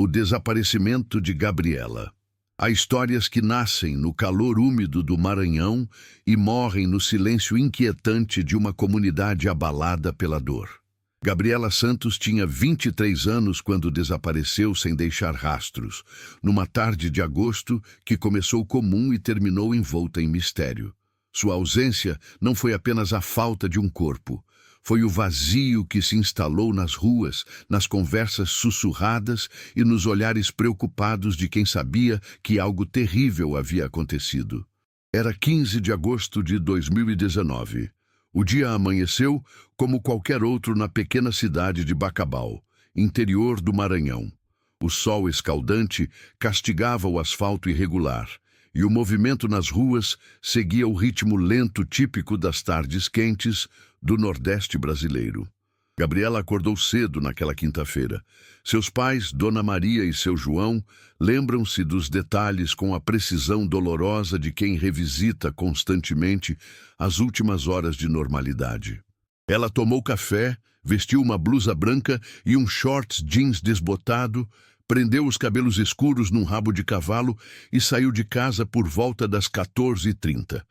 O desaparecimento de Gabriela. Há histórias que nascem no calor úmido do Maranhão e morrem no silêncio inquietante de uma comunidade abalada pela dor. Gabriela Santos tinha 23 anos quando desapareceu sem deixar rastros, numa tarde de agosto que começou comum e terminou envolta em mistério. Sua ausência não foi apenas a falta de um corpo. Foi o vazio que se instalou nas ruas, nas conversas sussurradas e nos olhares preocupados de quem sabia que algo terrível havia acontecido. Era 15 de agosto de 2019. O dia amanheceu como qualquer outro na pequena cidade de Bacabal, interior do Maranhão. O sol escaldante castigava o asfalto irregular, e o movimento nas ruas seguia o ritmo lento típico das tardes quentes do Nordeste brasileiro. Gabriela acordou cedo naquela quinta-feira. Seus pais, Dona Maria e seu João, lembram-se dos detalhes com a precisão dolorosa de quem revisita constantemente as últimas horas de normalidade. Ela tomou café, vestiu uma blusa branca e um shorts jeans desbotado, prendeu os cabelos escuros num rabo de cavalo e saiu de casa por volta das 14h30.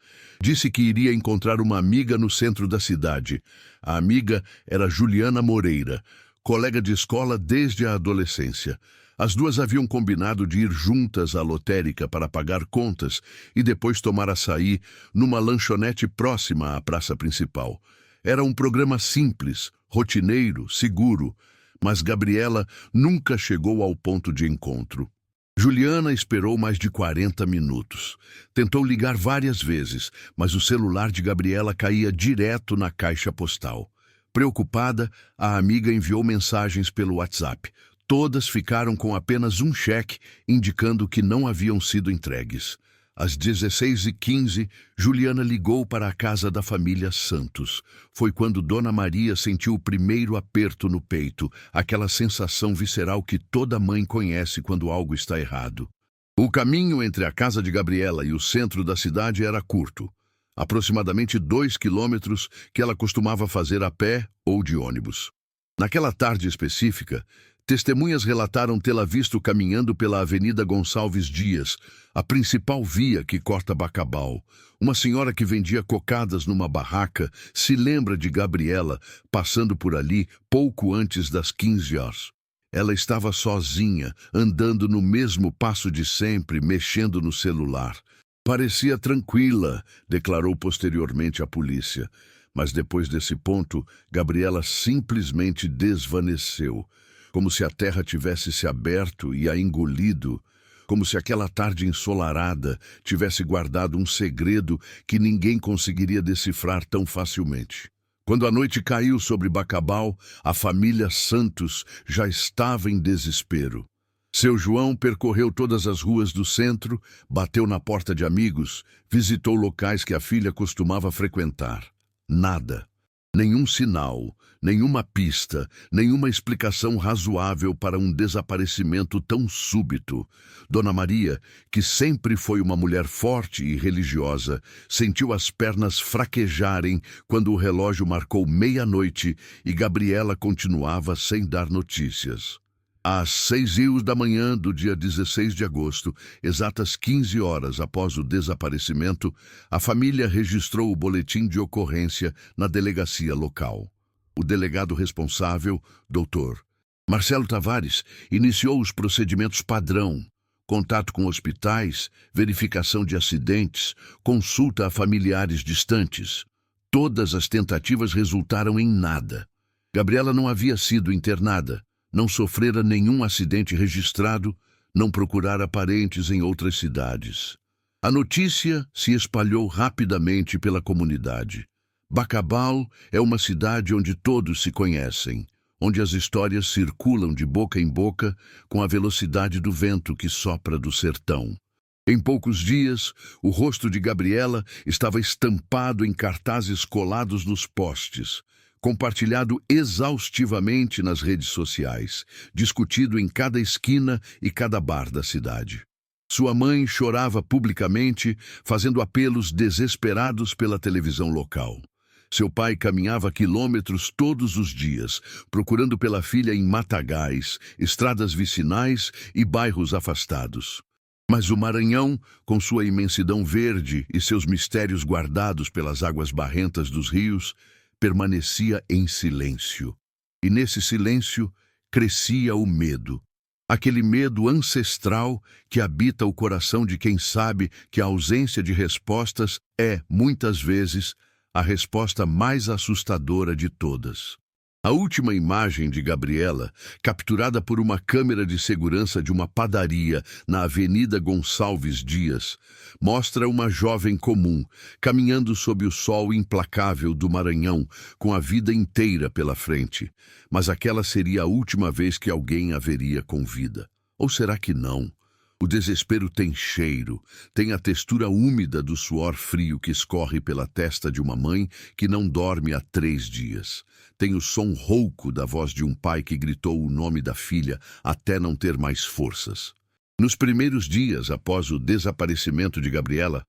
Disse que iria encontrar uma amiga no centro da cidade. A amiga era Juliana Moreira, colega de escola desde a adolescência. As duas haviam combinado de ir juntas à lotérica para pagar contas e depois tomar açaí numa lanchonete próxima à praça principal. Era um programa simples, rotineiro, seguro, mas Gabriela nunca chegou ao ponto de encontro. Juliana esperou mais de 40 minutos. Tentou ligar várias vezes, mas o celular de Gabriela caía direto na caixa postal. Preocupada, a amiga enviou mensagens pelo WhatsApp. Todas ficaram com apenas um cheque, indicando que não haviam sido entregues. Às 16h15, Juliana ligou para a casa da família Santos. Foi quando Dona Maria sentiu o primeiro aperto no peito, aquela sensação visceral que toda mãe conhece quando algo está errado. O caminho entre a casa de Gabriela e o centro da cidade era curto, aproximadamente 2 quilômetros que ela costumava fazer a pé ou de ônibus. Naquela tarde específica, testemunhas relataram tê-la visto caminhando pela Avenida Gonçalves Dias, a principal via que corta Bacabal. Uma senhora que vendia cocadas numa barraca se lembra de Gabriela passando por ali pouco antes das 15 horas. Ela estava sozinha, andando no mesmo passo de sempre, mexendo no celular. Parecia tranquila, declarou posteriormente a polícia. Mas depois desse ponto, Gabriela simplesmente desvaneceu. Como se a terra tivesse se aberto e a engolido, como se aquela tarde ensolarada tivesse guardado um segredo que ninguém conseguiria decifrar tão facilmente. Quando a noite caiu sobre Bacabal, a família Santos já estava em desespero. Seu João percorreu todas as ruas do centro, bateu na porta de amigos, visitou locais que a filha costumava frequentar. Nada. Nenhum sinal, nenhuma pista, nenhuma explicação razoável para um desaparecimento tão súbito. Dona Maria, que sempre foi uma mulher forte e religiosa, sentiu as pernas fraquejarem quando o relógio marcou meia-noite e Gabriela continuava sem dar notícias. Às 6h da manhã do dia 16 de agosto, exatas 15 horas após o desaparecimento, a família registrou o boletim de ocorrência na delegacia local. O delegado responsável, Dr. Marcelo Tavares, iniciou os procedimentos padrão: contato com hospitais, verificação de acidentes, consulta a familiares distantes. Todas as tentativas resultaram em nada. Gabriela não havia sido internada, não sofrera nenhum acidente registrado, não procurara parentes em outras cidades. A notícia se espalhou rapidamente pela comunidade. Bacabal é uma cidade onde todos se conhecem, onde as histórias circulam de boca em boca com a velocidade do vento que sopra do sertão. Em poucos dias, o rosto de Gabriela estava estampado em cartazes colados nos postes, compartilhado exaustivamente nas redes sociais, discutido em cada esquina e cada bar da cidade. Sua mãe chorava publicamente, fazendo apelos desesperados pela televisão local. Seu pai caminhava quilômetros todos os dias, procurando pela filha em matagais, estradas vicinais e bairros afastados. Mas o Maranhão, com sua imensidão verde e seus mistérios guardados pelas águas barrentas dos rios, permanecia em silêncio. E nesse silêncio crescia o medo. Aquele medo ancestral que habita o coração de quem sabe que a ausência de respostas é, muitas vezes, a resposta mais assustadora de todas. A última imagem de Gabriela, capturada por uma câmera de segurança de uma padaria na Avenida Gonçalves Dias, mostra uma jovem comum, caminhando sob o sol implacável do Maranhão, com a vida inteira pela frente. Mas aquela seria a última vez que alguém a veria com vida. Ou será que não? O desespero tem cheiro, tem a textura úmida do suor frio que escorre pela testa de uma mãe que não dorme há 3 dias. Tem o som rouco da voz de um pai que gritou o nome da filha até não ter mais forças. Nos primeiros dias após o desaparecimento de Gabriela,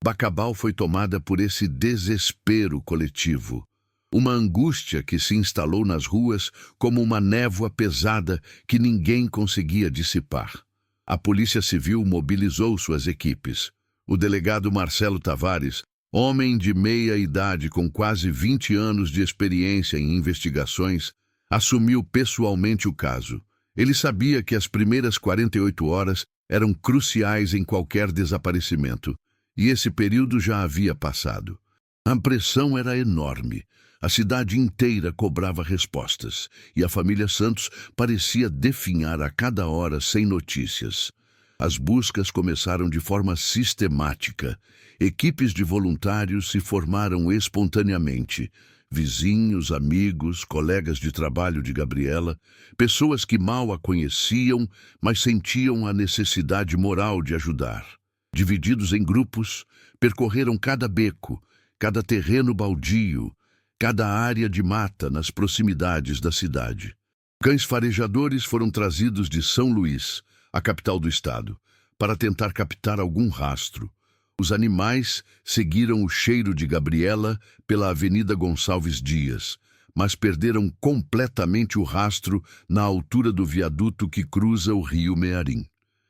Bacabal foi tomada por esse desespero coletivo. Uma angústia que se instalou nas ruas como uma névoa pesada que ninguém conseguia dissipar. A Polícia Civil mobilizou suas equipes. O delegado Marcelo Tavares, homem de meia idade com quase 20 anos de experiência em investigações, assumiu pessoalmente o caso. Ele sabia que as primeiras 48 horas eram cruciais em qualquer desaparecimento, e esse período já havia passado. A pressão era enorme. A cidade inteira cobrava respostas, e a família Santos parecia definhar a cada hora sem notícias. As buscas começaram de forma sistemática. Equipes de voluntários se formaram espontaneamente. Vizinhos, amigos, colegas de trabalho de Gabriela, pessoas que mal a conheciam, mas sentiam a necessidade moral de ajudar. Divididos em grupos, percorreram cada beco, cada terreno baldio, cada área de mata nas proximidades da cidade. Cães farejadores foram trazidos de São Luís, a capital do estado, para tentar captar algum rastro. Os animais seguiram o cheiro de Gabriela pela Avenida Gonçalves Dias, mas perderam completamente o rastro na altura do viaduto que cruza o rio Mearim.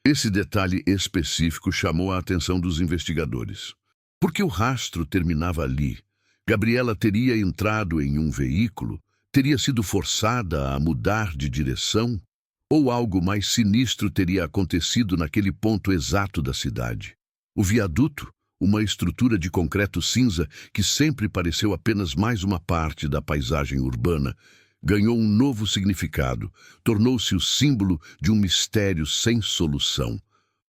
Esse detalhe específico chamou a atenção dos investigadores. Porque o rastro terminava ali. Gabriela teria entrado em um veículo, teria sido forçada a mudar de direção, ou algo mais sinistro teria acontecido naquele ponto exato da cidade. O viaduto, uma estrutura de concreto cinza que sempre pareceu apenas mais uma parte da paisagem urbana, ganhou um novo significado, tornou-se o símbolo de um mistério sem solução.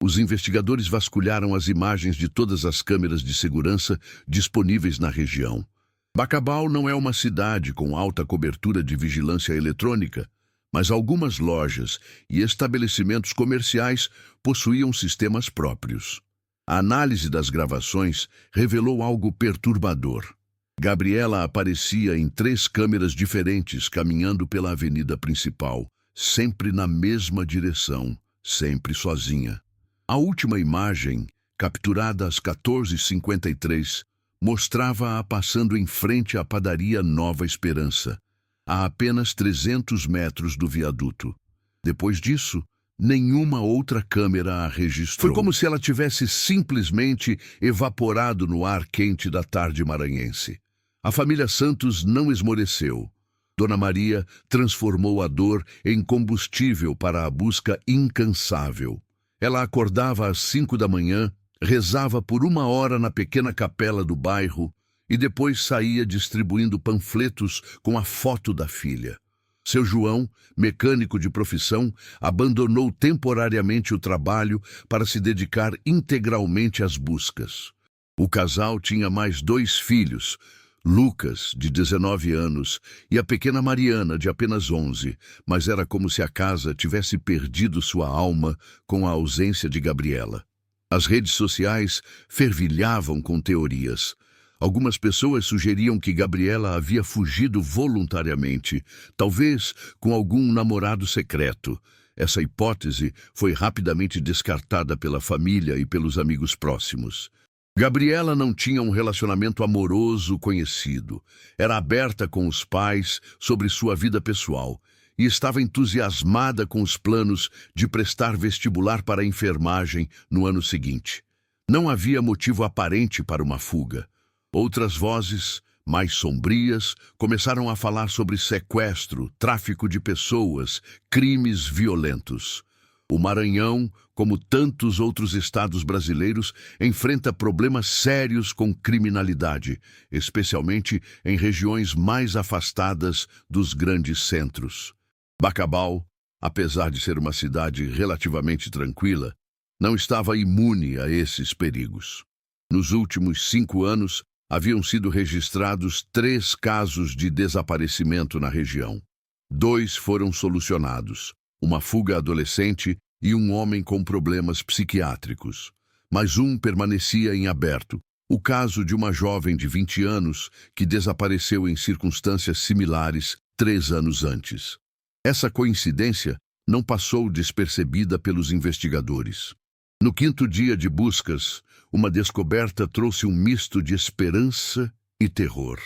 Os investigadores vasculharam as imagens de todas as câmeras de segurança disponíveis na região. Bacabal não é uma cidade com alta cobertura de vigilância eletrônica, mas algumas lojas e estabelecimentos comerciais possuíam sistemas próprios. A análise das gravações revelou algo perturbador. Gabriela aparecia em 3 câmeras diferentes caminhando pela avenida principal, sempre na mesma direção, sempre sozinha. A última imagem, capturada às 14h53, mostrava-a passando em frente à padaria Nova Esperança, a apenas 300 metros do viaduto. Depois disso, nenhuma outra câmera a registrou. Foi como se ela tivesse simplesmente evaporado no ar quente da tarde maranhense. A família Santos não esmoreceu. Dona Maria transformou a dor em combustível para a busca incansável. Ela acordava às 5 da manhã, rezava por 1 hora na pequena capela do bairro e depois saía distribuindo panfletos com a foto da filha. Seu João, mecânico de profissão, abandonou temporariamente o trabalho para se dedicar integralmente às buscas. O casal tinha mais 2 filhos, Lucas, de 19 anos, e a pequena Mariana, de apenas 11, mas era como se a casa tivesse perdido sua alma com a ausência de Gabriela. As redes sociais fervilhavam com teorias. Algumas pessoas sugeriam que Gabriela havia fugido voluntariamente, talvez com algum namorado secreto. Essa hipótese foi rapidamente descartada pela família e pelos amigos próximos. Gabriela não tinha um relacionamento amoroso conhecido. Era aberta com os pais sobre sua vida pessoal e estava entusiasmada com os planos de prestar vestibular para a enfermagem no ano seguinte. Não havia motivo aparente para uma fuga. Outras vozes, mais sombrias, começaram a falar sobre sequestro, tráfico de pessoas, crimes violentos. O Maranhão, como tantos outros estados brasileiros, enfrenta problemas sérios com criminalidade, especialmente em regiões mais afastadas dos grandes centros. Bacabal, apesar de ser uma cidade relativamente tranquila, não estava imune a esses perigos. Nos últimos 5 anos, haviam sido registrados 3 casos de desaparecimento na região. 2 foram solucionados, uma fuga adolescente e um homem com problemas psiquiátricos. Mas um permanecia em aberto, o caso de uma jovem de 20 anos que desapareceu em circunstâncias similares 3 anos antes. Essa coincidência não passou despercebida pelos investigadores. No 5º dia de buscas, uma descoberta trouxe um misto de esperança e terror.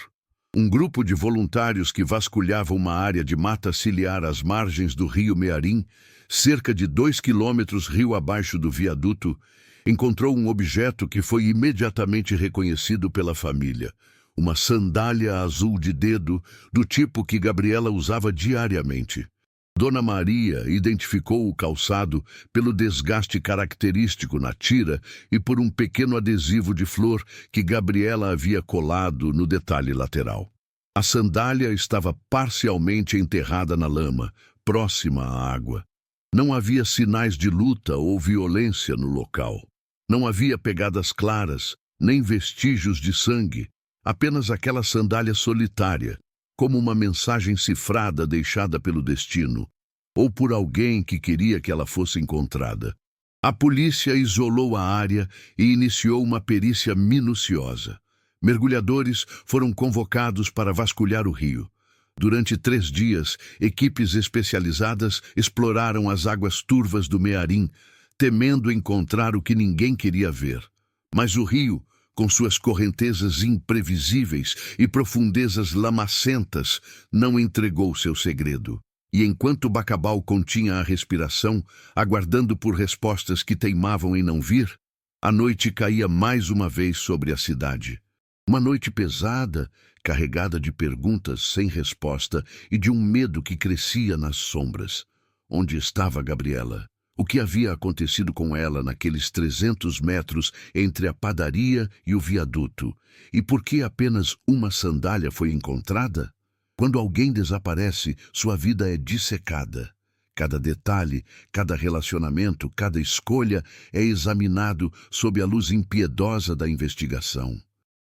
Um grupo de voluntários que vasculhava uma área de mata ciliar às margens do rio Mearim, cerca de 2 quilômetros rio abaixo do viaduto, encontrou um objeto que foi imediatamente reconhecido pela família. Uma sandália azul de dedo, do tipo que Gabriela usava diariamente. Dona Maria identificou o calçado pelo desgaste característico na tira e por um pequeno adesivo de flor que Gabriela havia colado no detalhe lateral. A sandália estava parcialmente enterrada na lama, próxima à água. Não havia sinais de luta ou violência no local. Não havia pegadas claras, nem vestígios de sangue, apenas aquela sandália solitária, como uma mensagem cifrada deixada pelo destino, ou por alguém que queria que ela fosse encontrada. A polícia isolou a área e iniciou uma perícia minuciosa. Mergulhadores foram convocados para vasculhar o rio. Durante 3 dias, equipes especializadas exploraram as águas turvas do Mearim, temendo encontrar o que ninguém queria ver. Mas o rio, com suas correntezas imprevisíveis e profundezas lamacentas, não entregou seu segredo. E enquanto Bacabal continha a respiração, aguardando por respostas que teimavam em não vir, a noite caía mais uma vez sobre a cidade. Uma noite pesada, carregada de perguntas sem resposta e de um medo que crescia nas sombras. Onde estava Gabriela? O que havia acontecido com ela naqueles 300 metros entre a padaria e o viaduto? E por que apenas uma sandália foi encontrada? Quando alguém desaparece, sua vida é dissecada. Cada detalhe, cada relacionamento, cada escolha é examinado sob a luz impiedosa da investigação.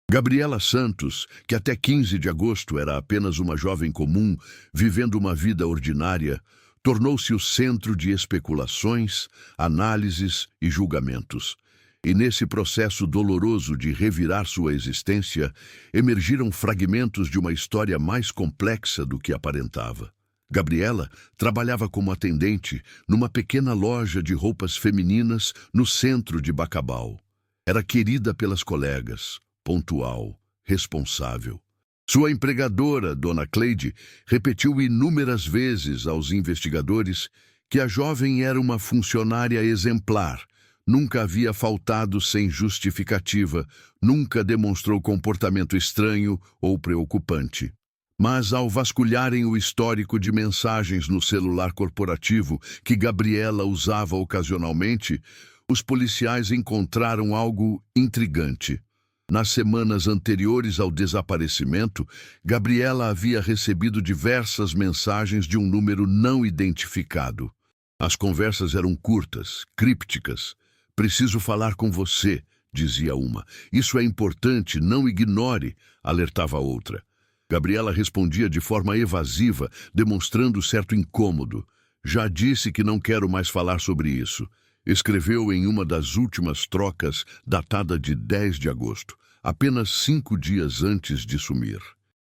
Gabriela Santos, que até 15 de agosto era apenas uma jovem comum, vivendo uma vida ordinária, tornou-se o centro de especulações, análises e julgamentos. E nesse processo doloroso de revirar sua existência, emergiram fragmentos de uma história mais complexa do que aparentava. Gabriela trabalhava como atendente numa pequena loja de roupas femininas no centro de Bacabal. Era querida pelas colegas, pontual, responsável. Sua empregadora, Dona Cleide, repetiu inúmeras vezes aos investigadores que a jovem era uma funcionária exemplar. Nunca havia faltado sem justificativa, nunca demonstrou comportamento estranho ou preocupante. Mas ao vasculharem o histórico de mensagens no celular corporativo que Gabriela usava ocasionalmente, os policiais encontraram algo intrigante. Nas semanas anteriores ao desaparecimento, Gabriela havia recebido diversas mensagens de um número não identificado. As conversas eram curtas, crípticas. "Preciso falar com você", dizia uma. "Isso é importante, não ignore", alertava a outra. Gabriela respondia de forma evasiva, demonstrando certo incômodo. "Já disse que não quero mais falar sobre isso", escreveu em uma das últimas trocas, datada de 10 de agosto, apenas 5 dias antes de sumir.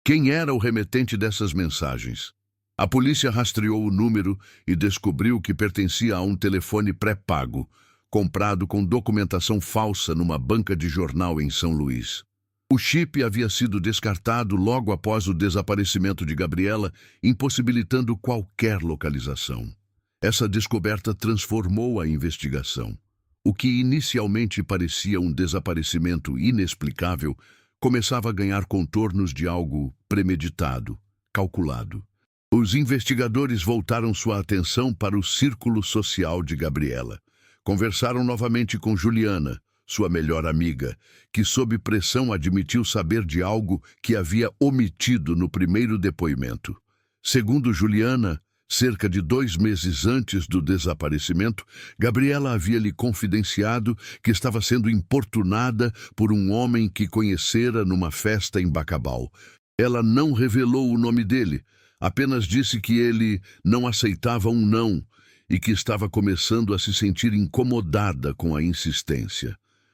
Quem era o remetente dessas mensagens? A polícia rastreou o número e descobriu que pertencia a um telefone pré-pago, comprado com documentação falsa numa banca de jornal em São Luís. O chip havia sido descartado logo após o desaparecimento de Gabriela, impossibilitando qualquer localização. Essa descoberta transformou a investigação. O que inicialmente parecia um desaparecimento inexplicável começava a ganhar contornos de algo premeditado, calculado. Os investigadores voltaram sua atenção para o círculo social de Gabriela. Conversaram novamente com Juliana, sua melhor amiga, que sob pressão admitiu saber de algo que havia omitido no primeiro depoimento. Segundo Juliana, cerca de 2 meses antes do desaparecimento, Gabriela havia lhe confidenciado que estava sendo importunada por um homem que conhecera numa festa em Bacabal. Ela não revelou o nome dele, apenas disse que ele não aceitava um não e que estava começando a se sentir incomodada com a insistência.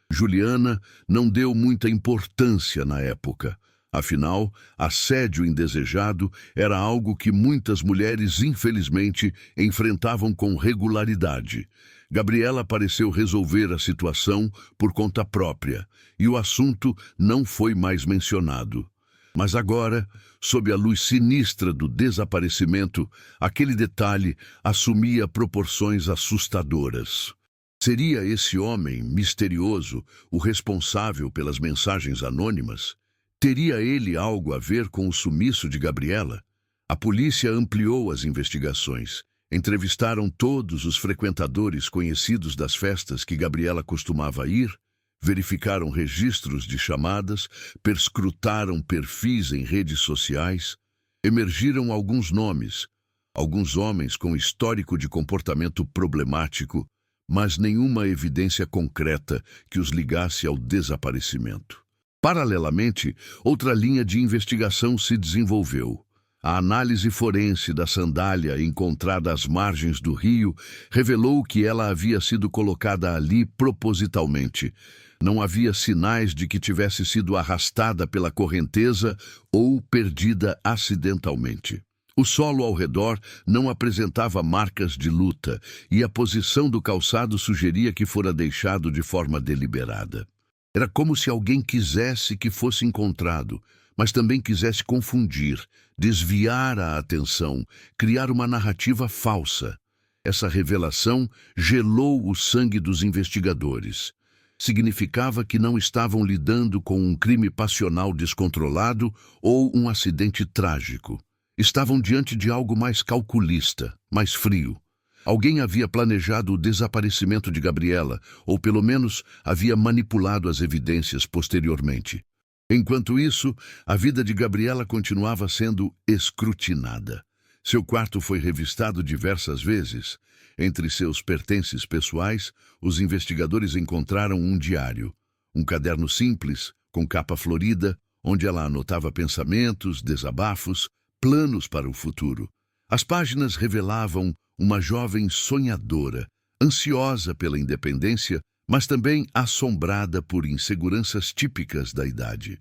Juliana não deu muita importância na época. Afinal, assédio indesejado era algo que muitas mulheres, infelizmente, enfrentavam com regularidade. Gabriela pareceu resolver a situação por conta própria, e o assunto não foi mais mencionado. Mas agora, sob a luz sinistra do desaparecimento, aquele detalhe assumia proporções assustadoras. Seria esse homem misterioso o responsável pelas mensagens anônimas? Teria ele algo a ver com o sumiço de Gabriela? A polícia ampliou as investigações. Entrevistaram todos os frequentadores conhecidos das festas que Gabriela costumava ir, verificaram registros de chamadas, perscrutaram perfis em redes sociais. Emergiram alguns nomes, alguns homens com histórico de comportamento problemático, mas nenhuma evidência concreta que os ligasse ao desaparecimento. Paralelamente, outra linha de investigação se desenvolveu. A análise forense da sandália encontrada às margens do rio revelou que ela havia sido colocada ali propositalmente. Não havia sinais de que tivesse sido arrastada pela correnteza ou perdida acidentalmente. O solo ao redor não apresentava marcas de luta e a posição do calçado sugeria que fora deixado de forma deliberada. Era como se alguém quisesse que fosse encontrado, mas também quisesse confundir, desviar a atenção, criar uma narrativa falsa. Essa revelação gelou o sangue dos investigadores. Significava que não estavam lidando com um crime passional descontrolado ou um acidente trágico. Estavam diante de algo mais calculista, mais frio. Alguém havia planejado o desaparecimento de Gabriela, ou pelo menos havia manipulado as evidências posteriormente. Enquanto isso, a vida de Gabriela continuava sendo escrutinada. Seu quarto foi revistado diversas vezes. Entre seus pertences pessoais, os investigadores encontraram um diário, um caderno simples, com capa florida, onde ela anotava pensamentos, desabafos, planos para o futuro. As páginas revelavam uma jovem sonhadora, ansiosa pela independência, mas também assombrada por inseguranças típicas da idade.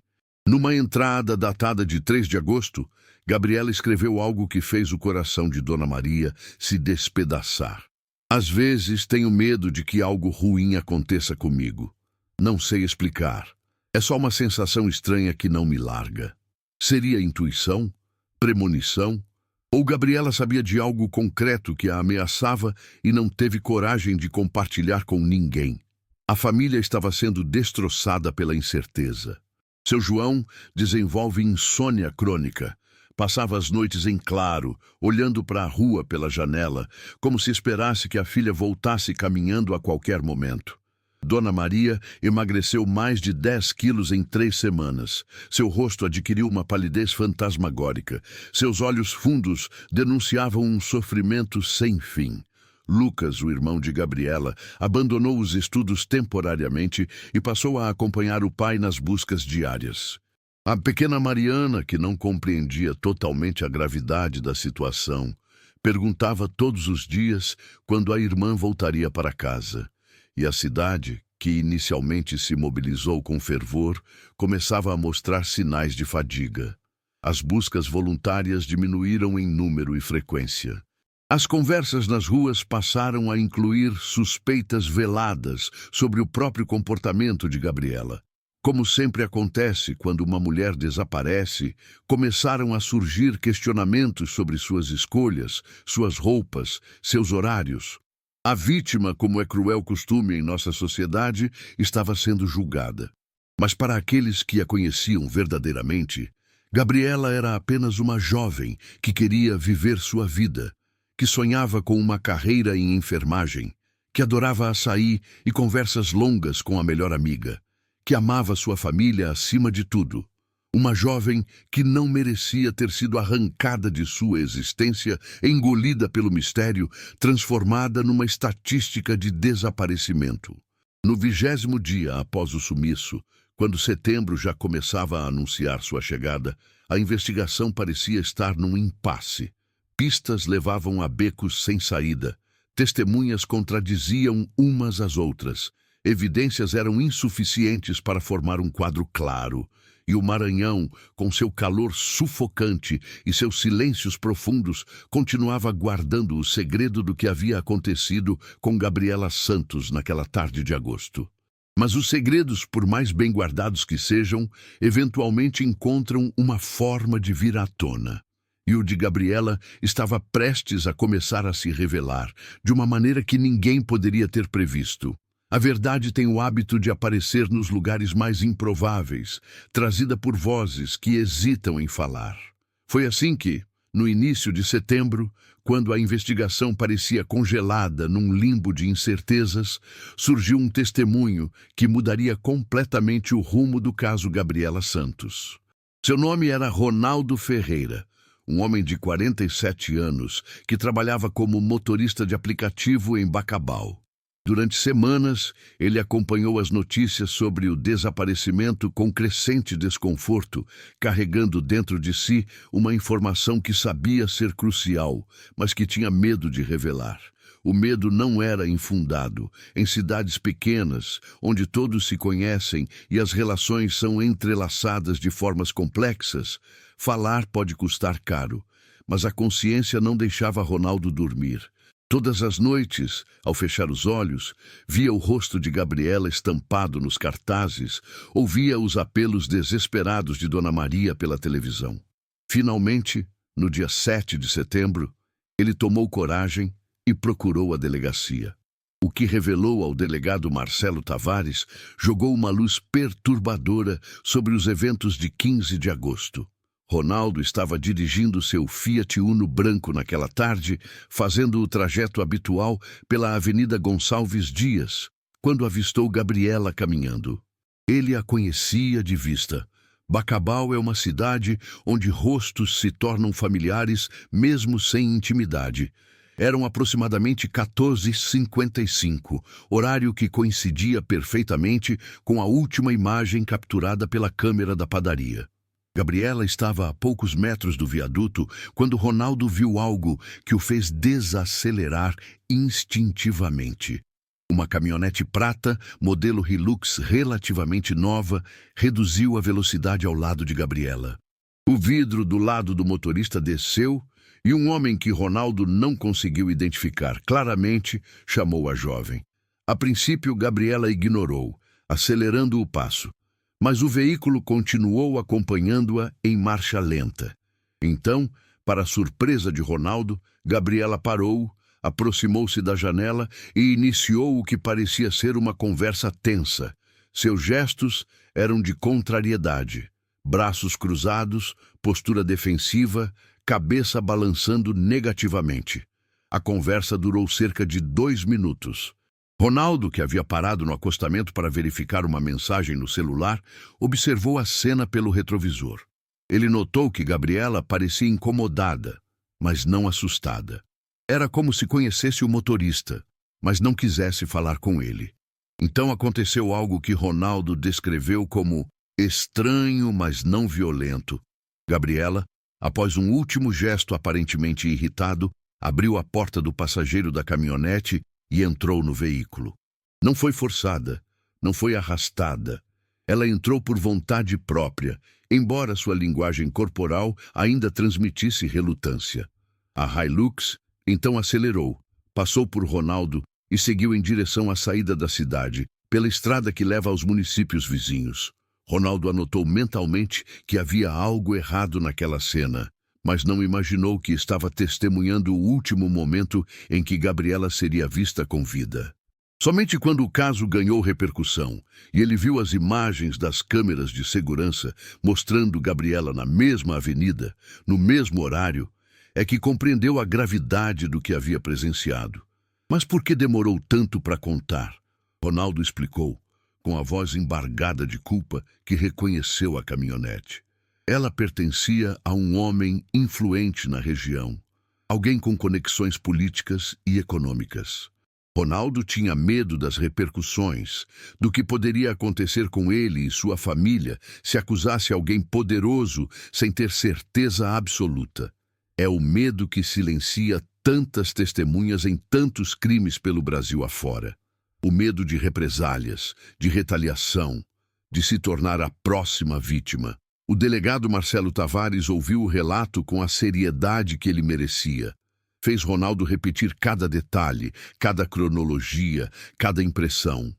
Numa entrada datada de 3 de agosto, Gabriela escreveu algo que fez o coração de Dona Maria se despedaçar. Às vezes tenho medo de que algo ruim aconteça comigo. Não sei explicar. É só uma sensação estranha que não me larga. Seria intuição? Premonição? Ou Gabriela sabia de algo concreto que a ameaçava e não teve coragem de compartilhar com ninguém? A família estava sendo destroçada pela incerteza. Seu João desenvolve insônia crônica. Passava as noites em claro, olhando para a rua pela janela, como se esperasse que a filha voltasse caminhando a qualquer momento. Dona Maria emagreceu mais de 10 quilos em 3 semanas. Seu rosto adquiriu uma palidez fantasmagórica. Seus olhos fundos denunciavam um sofrimento sem fim. Lucas, o irmão de Gabriela, abandonou os estudos temporariamente e passou a acompanhar o pai nas buscas diárias. A pequena Mariana, que não compreendia totalmente a gravidade da situação, perguntava todos os dias quando a irmã voltaria para casa. E a cidade, que inicialmente se mobilizou com fervor, começava a mostrar sinais de fadiga. As buscas voluntárias diminuíram em número e frequência. As conversas nas ruas passaram a incluir suspeitas veladas sobre o próprio comportamento de Gabriela. Como sempre acontece quando uma mulher desaparece, começaram a surgir questionamentos sobre suas escolhas, suas roupas, seus horários. A vítima, como é cruel costume em nossa sociedade, estava sendo julgada. Mas para aqueles que a conheciam verdadeiramente, Gabriela era apenas uma jovem que queria viver sua vida, que sonhava com uma carreira em enfermagem, que adorava açaí e conversas longas com a melhor amiga, que amava sua família acima de tudo. Uma jovem que não merecia ter sido arrancada de sua existência, engolida pelo mistério, transformada numa estatística de desaparecimento. No 20º dia após o sumiço, quando setembro já começava a anunciar sua chegada, a investigação parecia estar num impasse. Pistas levavam a becos sem saída. Testemunhas contradiziam umas às outras. Evidências eram insuficientes para formar um quadro claro. E o Maranhão, com seu calor sufocante e seus silêncios profundos, continuava guardando o segredo do que havia acontecido com Gabriela Santos naquela tarde de agosto. Mas os segredos, por mais bem guardados que sejam, eventualmente encontram uma forma de vir à tona. E o de Gabriela estava prestes a começar a se revelar, de uma maneira que ninguém poderia ter previsto. A verdade tem o hábito de aparecer nos lugares mais improváveis, trazida por vozes que hesitam em falar. Foi assim que, no início de setembro, quando a investigação parecia congelada num limbo de incertezas, surgiu um testemunho que mudaria completamente o rumo do caso Gabriela Santos. Seu nome era Ronaldo Ferreira, um homem de 47 anos que trabalhava como motorista de aplicativo em Bacabal. Durante semanas, ele acompanhou as notícias sobre o desaparecimento com crescente desconforto, carregando dentro de si uma informação que sabia ser crucial, mas que tinha medo de revelar. O medo não era infundado. Em cidades pequenas, onde todos se conhecem e as relações são entrelaçadas de formas complexas, falar pode custar caro. Mas a consciência não deixava Ronaldo dormir. Todas as noites, ao fechar os olhos, via o rosto de Gabriela estampado nos cartazes, ouvia os apelos desesperados de Dona Maria pela televisão. Finalmente, no dia 7 de setembro, ele tomou coragem e procurou a delegacia. O que revelou ao delegado Marcelo Tavares jogou uma luz perturbadora sobre os eventos de 15 de agosto. Ronaldo estava dirigindo seu Fiat Uno branco naquela tarde, fazendo o trajeto habitual pela Avenida Gonçalves Dias, quando avistou Gabriela caminhando. Ele a conhecia de vista. Bacabal é uma cidade onde rostos se tornam familiares mesmo sem intimidade. Eram aproximadamente 14h55, horário que coincidia perfeitamente com a última imagem capturada pela câmera da padaria. Gabriela estava a poucos metros do viaduto quando Ronaldo viu algo que o fez desacelerar instintivamente. Uma caminhonete prata, modelo Hilux relativamente nova, reduziu a velocidade ao lado de Gabriela. O vidro do lado do motorista desceu e um homem que Ronaldo não conseguiu identificar claramente chamou a jovem. A princípio, Gabriela ignorou, acelerando o passo. Mas o veículo continuou acompanhando-a em marcha lenta. Então, para a surpresa de Ronaldo, Gabriela parou, aproximou-se da janela e iniciou o que parecia ser uma conversa tensa. Seus gestos eram de contrariedade. Braços cruzados, postura defensiva, cabeça balançando negativamente. A conversa durou cerca de 2 minutos. Ronaldo, que havia parado no acostamento para verificar uma mensagem no celular, observou a cena pelo retrovisor. Ele notou que Gabriela parecia incomodada, mas não assustada. Era como se conhecesse o motorista, mas não quisesse falar com ele. Então aconteceu algo que Ronaldo descreveu como estranho, mas não violento. Gabriela, após um último gesto aparentemente irritado, abriu a porta do passageiro da caminhonete e entrou no veículo. Não foi forçada, não foi arrastada. Ela entrou por vontade própria, embora sua linguagem corporal ainda transmitisse relutância. A Hilux, Então acelerou, passou por Ronaldo e seguiu em direção à saída da cidade, pela estrada que leva aos municípios vizinhos. Ronaldo anotou mentalmente que havia algo errado naquela cena, mas não imaginou que estava testemunhando o último momento em que Gabriela seria vista com vida. Somente quando o caso ganhou repercussão e ele viu as imagens das câmeras de segurança mostrando Gabriela na mesma avenida, no mesmo horário, é que compreendeu a gravidade do que havia presenciado. Mas por que demorou tanto para contar? Ronaldo explicou, com a voz embargada de culpa, que reconheceu a caminhonete. Ela pertencia a um homem influente na região, alguém com conexões políticas e econômicas. Ronaldo tinha medo das repercussões, do que poderia acontecer com ele e sua família se acusasse alguém poderoso sem ter certeza absoluta. É o medo que silencia tantas testemunhas em tantos crimes pelo Brasil afora. O medo de represálias, de retaliação, de se tornar a próxima vítima. O delegado Marcelo Tavares ouviu o relato com a seriedade que ele merecia. Fez Ronaldo repetir cada detalhe, cada cronologia, cada impressão.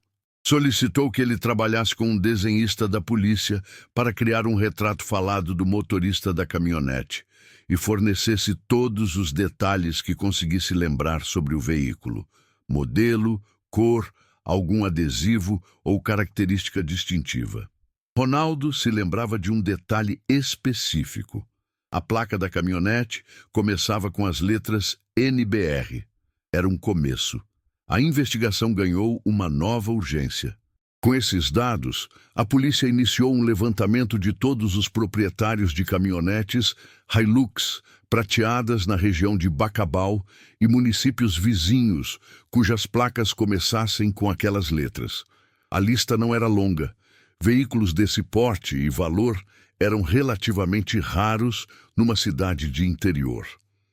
Solicitou que ele trabalhasse com um desenhista da polícia para criar um retrato falado do motorista da caminhonete e fornecesse todos os detalhes que conseguisse lembrar sobre o veículo: modelo, cor, algum adesivo ou característica distintiva. Ronaldo se lembrava de um detalhe específico. A placa da caminhonete começava com as letras NBR. Era um começo. A investigação ganhou uma nova urgência. Com esses dados, a polícia iniciou um levantamento de todos os proprietários de caminhonetes Hilux prateadas na região de Bacabal e municípios vizinhos, cujas placas começassem com aquelas letras. A lista não era longa. Veículos desse porte e valor eram relativamente raros numa cidade de interior.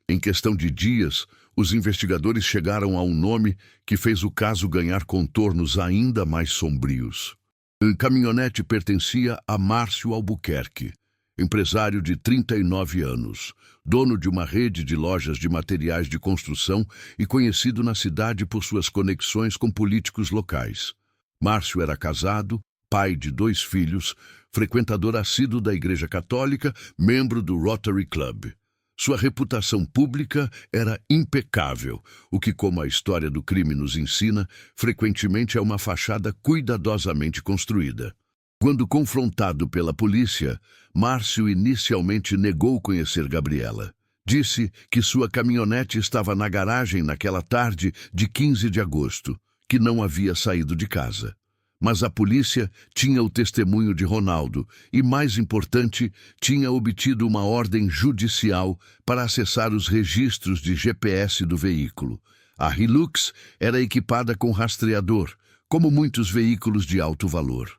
Em questão de dias, os investigadores chegaram a um nome que fez o caso ganhar contornos ainda mais sombrios. A caminhonete pertencia a Márcio Albuquerque, empresário de 39 anos, dono de uma rede de lojas de materiais de construção e conhecido na cidade por suas conexões com políticos locais. Márcio era casado, pai de 2 filhos, frequentador assíduo da Igreja Católica, membro do Rotary Club. Sua reputação pública era impecável, o que, como a história do crime nos ensina, frequentemente é uma fachada cuidadosamente construída. Quando confrontado pela polícia, Márcio inicialmente negou conhecer Gabriela. Disse que sua caminhonete estava na garagem naquela tarde de 15 de agosto, que não havia saído de casa. Mas a polícia tinha o testemunho de Ronaldo e, mais importante, tinha obtido uma ordem judicial para acessar os registros de GPS do veículo. A Hilux era equipada com rastreador, como muitos veículos de alto valor.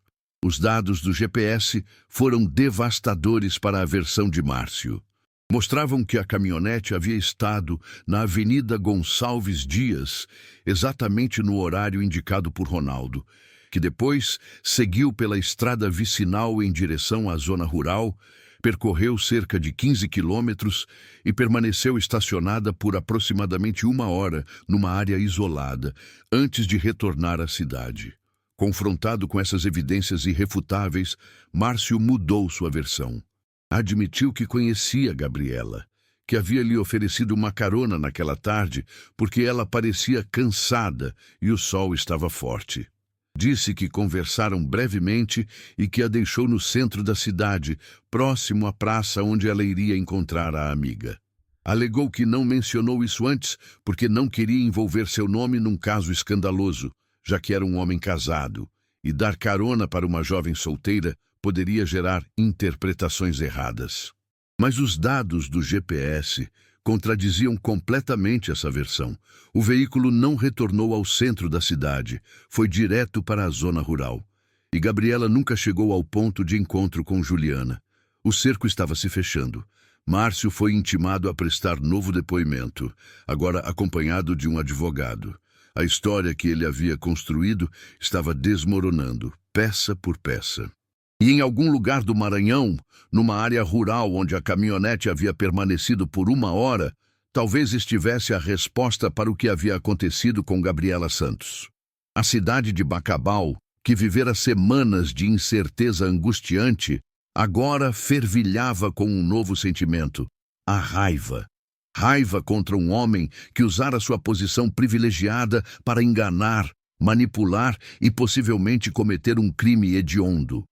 Os dados do GPS foram devastadores para a versão de Márcio. Mostravam que a caminhonete havia estado na Avenida Gonçalves Dias, exatamente no horário indicado por Ronaldo, que depois seguiu pela estrada vicinal em direção à zona rural, percorreu cerca de 15 quilômetros e permaneceu estacionada por aproximadamente 1 hora numa área isolada, antes de retornar à cidade. Confrontado com essas evidências irrefutáveis, Márcio mudou sua versão. Admitiu que conhecia Gabriela, que havia lhe oferecido uma carona naquela tarde porque ela parecia cansada e o sol estava forte. Disse que conversaram brevemente e que a deixou no centro da cidade, próximo à praça onde ela iria encontrar a amiga. Alegou que não mencionou isso antes porque não queria envolver seu nome num caso escandaloso, já que era um homem casado, e dar carona para uma jovem solteira poderia gerar interpretações erradas. Mas os dados do GPS contradiziam completamente essa versão. O veículo não retornou ao centro da cidade, foi direto para a zona rural. E Gabriela nunca chegou ao ponto de encontro com Juliana. O cerco estava se fechando. Márcio foi intimado a prestar novo depoimento, agora acompanhado de um advogado. A história que ele havia construído estava desmoronando, peça por peça. E em algum lugar do Maranhão, numa área rural onde a caminhonete havia permanecido por 1 hora, talvez estivesse a resposta para o que havia acontecido com Gabriela Santos. A cidade de Bacabal, que vivera semanas de incerteza angustiante, agora fervilhava com um novo sentimento: a raiva. Raiva contra um homem que usara sua posição privilegiada para enganar, manipular e possivelmente cometer um crime hediondo.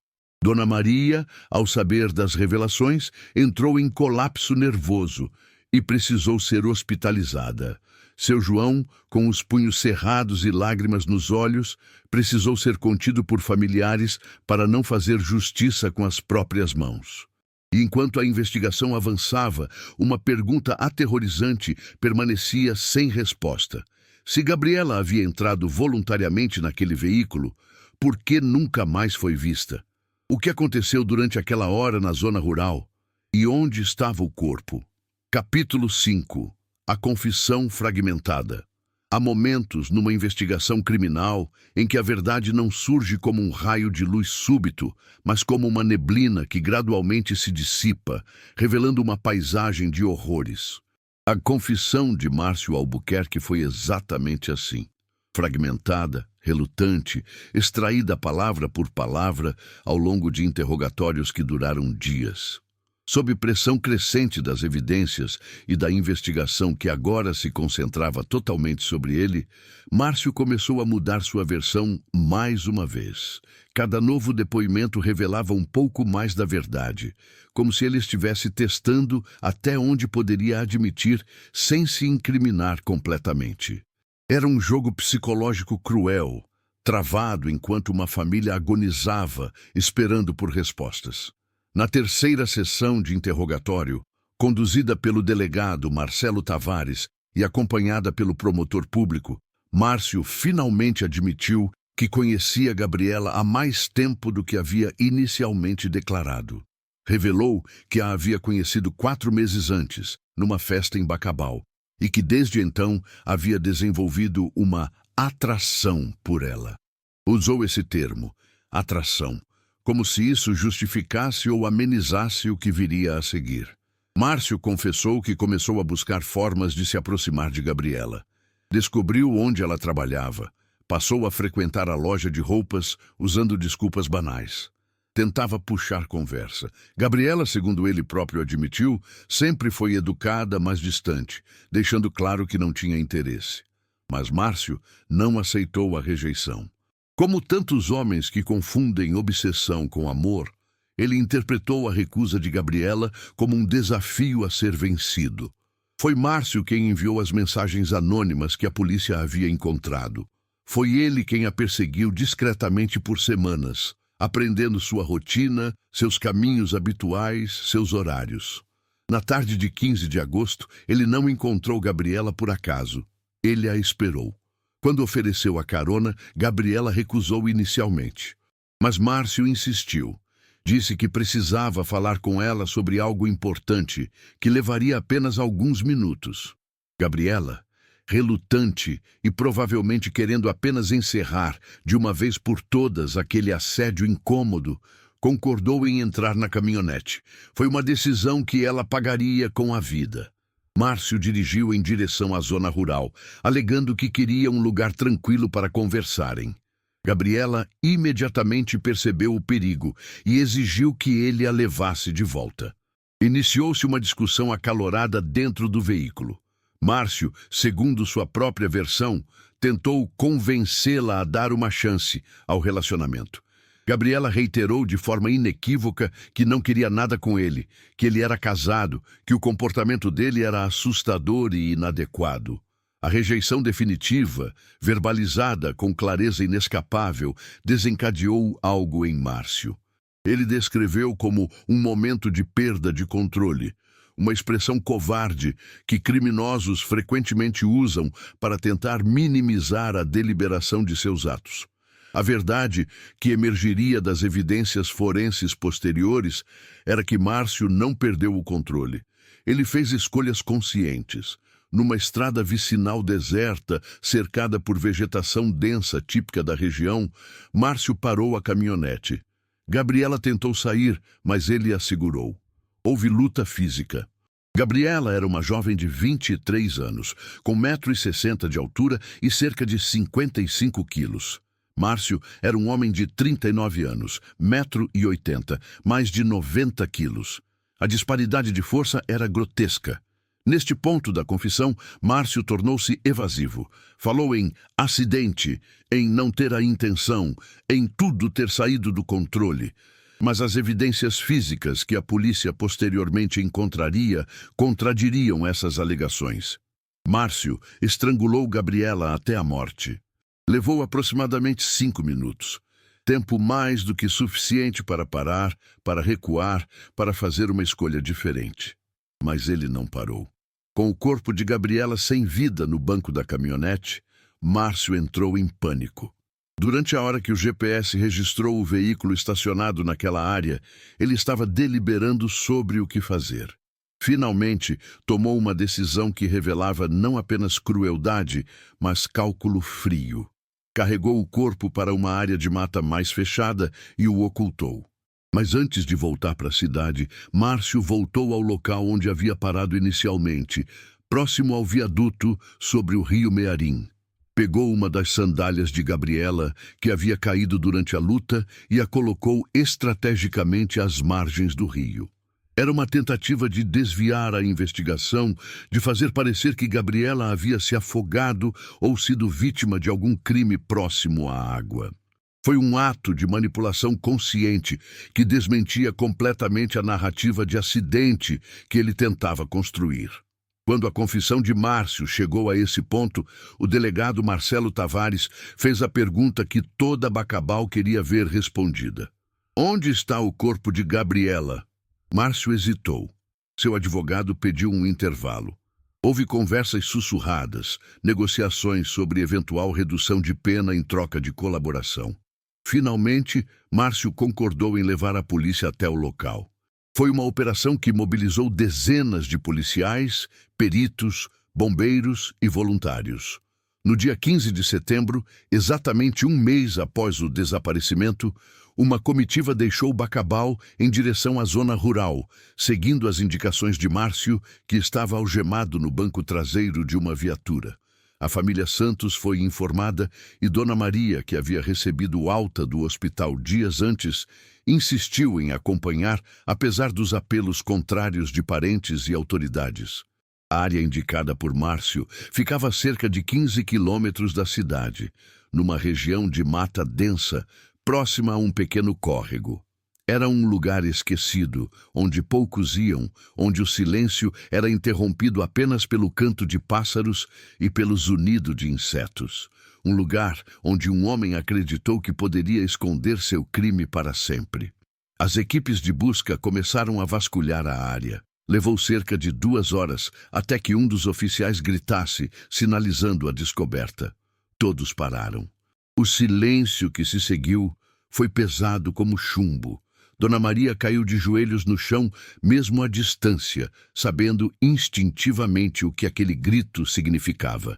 Dona Maria, ao saber das revelações, entrou em colapso nervoso e precisou ser hospitalizada. Seu João, com os punhos cerrados e lágrimas nos olhos, precisou ser contido por familiares para não fazer justiça com as próprias mãos. E enquanto a investigação avançava, uma pergunta aterrorizante permanecia sem resposta. Se Gabriela havia entrado voluntariamente naquele veículo, por que nunca mais foi vista? O que aconteceu durante aquela hora na zona rural? E onde estava o corpo? Capítulo 5. A confissão fragmentada. Há momentos numa investigação criminal em que a verdade não surge como um raio de luz súbito, mas como uma neblina que gradualmente se dissipa, revelando uma paisagem de horrores. A confissão de Márcio Albuquerque foi exatamente assim. Fragmentada, relutante, extraída palavra por palavra ao longo de interrogatórios que duraram dias. Sob pressão crescente das evidências e da investigação que agora se concentrava totalmente sobre ele, Márcio começou a mudar sua versão mais uma vez. Cada novo depoimento revelava um pouco mais da verdade, como se ele estivesse testando até onde poderia admitir sem se incriminar completamente. Era um jogo psicológico cruel, travado enquanto uma família agonizava, esperando por respostas. Na terceira sessão de interrogatório, conduzida pelo delegado Marcelo Tavares e acompanhada pelo promotor público, Márcio finalmente admitiu que conhecia Gabriela há mais tempo do que havia inicialmente declarado. Revelou que a havia conhecido 4 meses antes, numa festa em Bacabal, e que desde então havia desenvolvido uma atração por ela. Usou esse termo, atração, como se isso justificasse ou amenizasse o que viria a seguir. Márcio confessou que começou a buscar formas de se aproximar de Gabriela. Descobriu onde ela trabalhava. Passou a frequentar a loja de roupas usando desculpas banais. Tentava puxar conversa. Gabriela, segundo ele próprio admitiu, sempre foi educada, mas distante, deixando claro que não tinha interesse. Mas Márcio não aceitou a rejeição. Como tantos homens que confundem obsessão com amor, ele interpretou a recusa de Gabriela como um desafio a ser vencido. Foi Márcio quem enviou as mensagens anônimas que a polícia havia encontrado. Foi ele quem a perseguiu discretamente por semanas, aprendendo sua rotina, seus caminhos habituais, seus horários. Na tarde de 15 de agosto, ele não encontrou Gabriela por acaso. Ele a esperou. Quando ofereceu a carona, Gabriela recusou inicialmente. Mas Márcio insistiu. Disse que precisava falar com ela sobre algo importante, que levaria apenas alguns minutos. Gabriela, relutante e provavelmente querendo apenas encerrar, de uma vez por todas, aquele assédio incômodo, concordou em entrar na caminhonete. Foi uma decisão que ela pagaria com a vida. Márcio dirigiu em direção à zona rural, alegando que queria um lugar tranquilo para conversarem. Gabriela imediatamente percebeu o perigo e exigiu que ele a levasse de volta. Iniciou-se uma discussão acalorada dentro do veículo. Márcio, segundo sua própria versão, tentou convencê-la a dar uma chance ao relacionamento. Gabriela reiterou de forma inequívoca que não queria nada com ele, que ele era casado, que o comportamento dele era assustador e inadequado. A rejeição definitiva, verbalizada com clareza inescapável, desencadeou algo em Márcio. Ele descreveu como um momento de perda de controle, uma expressão covarde que criminosos frequentemente usam para tentar minimizar a deliberação de seus atos. A verdade que emergiria das evidências forenses posteriores era que Márcio não perdeu o controle. Ele fez escolhas conscientes. Numa estrada vicinal deserta, cercada por vegetação densa típica da região, Márcio parou a caminhonete. Gabriela tentou sair, mas ele a segurou. Houve luta física. Gabriela era uma jovem de 23 anos, com 1,60 m de altura e cerca de 55 quilos. Márcio era um homem de 39 anos, 1,80 m, mais de 90 quilos. A disparidade de força era grotesca. Neste ponto da confissão, Márcio tornou-se evasivo. Falou em acidente, em não ter a intenção, em tudo ter saído do controle. Mas as evidências físicas que a polícia posteriormente encontraria contradiriam essas alegações. Márcio estrangulou Gabriela até a morte. Levou aproximadamente 5 minutos. Tempo mais do que suficiente para parar, para recuar, para fazer uma escolha diferente. Mas ele não parou. Com o corpo de Gabriela sem vida no banco da caminhonete, Márcio entrou em pânico. Durante a hora que o GPS registrou o veículo estacionado naquela área, ele estava deliberando sobre o que fazer. Finalmente, tomou uma decisão que revelava não apenas crueldade, mas cálculo frio. Carregou o corpo para uma área de mata mais fechada e o ocultou. Mas antes de voltar para a cidade, Márcio voltou ao local onde havia parado inicialmente, próximo ao viaduto sobre o rio Mearim. Pegou uma das sandálias de Gabriela, que havia caído durante a luta, e a colocou estrategicamente às margens do rio. Era uma tentativa de desviar a investigação, de fazer parecer que Gabriela havia se afogado ou sido vítima de algum crime próximo à água. Foi um ato de manipulação consciente que desmentia completamente a narrativa de acidente que ele tentava construir. Quando a confissão de Márcio chegou a esse ponto, o delegado Marcelo Tavares fez a pergunta que toda Bacabal queria ver respondida. Onde está o corpo de Gabriela? Márcio hesitou. Seu advogado pediu um intervalo. Houve conversas sussurradas, negociações sobre eventual redução de pena em troca de colaboração. Finalmente, Márcio concordou em levar a polícia até o local. Foi uma operação que mobilizou dezenas de policiais, peritos, bombeiros e voluntários. No dia 15 de setembro, exatamente um mês após o desaparecimento, uma comitiva deixou Bacabal em direção à zona rural, seguindo as indicações de Márcio, que estava algemado no banco traseiro de uma viatura. A família Santos foi informada e Dona Maria, que havia recebido alta do hospital dias antes, insistiu em acompanhar, apesar dos apelos contrários de parentes e autoridades. A área indicada por Márcio ficava a cerca de 15 quilômetros da cidade, numa região de mata densa, próxima a um pequeno córrego. Era um lugar esquecido, onde poucos iam, onde o silêncio era interrompido apenas pelo canto de pássaros e pelo zunido de insetos. Um lugar onde um homem acreditou que poderia esconder seu crime para sempre. As equipes de busca começaram a vasculhar a área. Levou cerca de 2 horas até que um dos oficiais gritasse, sinalizando a descoberta. Todos pararam. O silêncio que se seguiu foi pesado como chumbo. Dona Maria caiu de joelhos no chão, mesmo à distância, sabendo instintivamente o que aquele grito significava.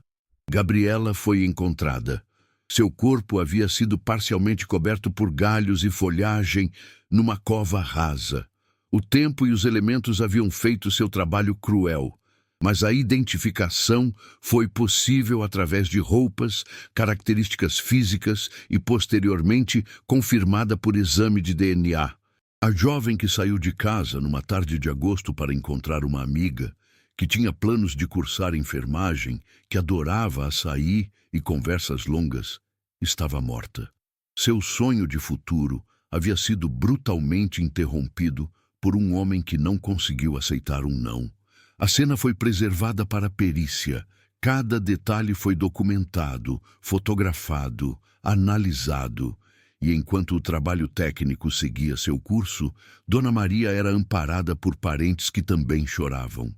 Gabriela foi encontrada. Seu corpo havia sido parcialmente coberto por galhos e folhagem numa cova rasa. O tempo e os elementos haviam feito seu trabalho cruel, mas a identificação foi possível através de roupas, características físicas e, posteriormente, confirmada por exame de DNA. A jovem que saiu de casa numa tarde de agosto para encontrar uma amiga, que tinha planos de cursar enfermagem, que adorava açaí e conversas longas, estava morta. Seu sonho de futuro havia sido brutalmente interrompido por um homem que não conseguiu aceitar um não. A cena foi preservada para a perícia. Cada detalhe foi documentado, fotografado, analisado. E enquanto o trabalho técnico seguia seu curso, Dona Maria era amparada por parentes que também choravam.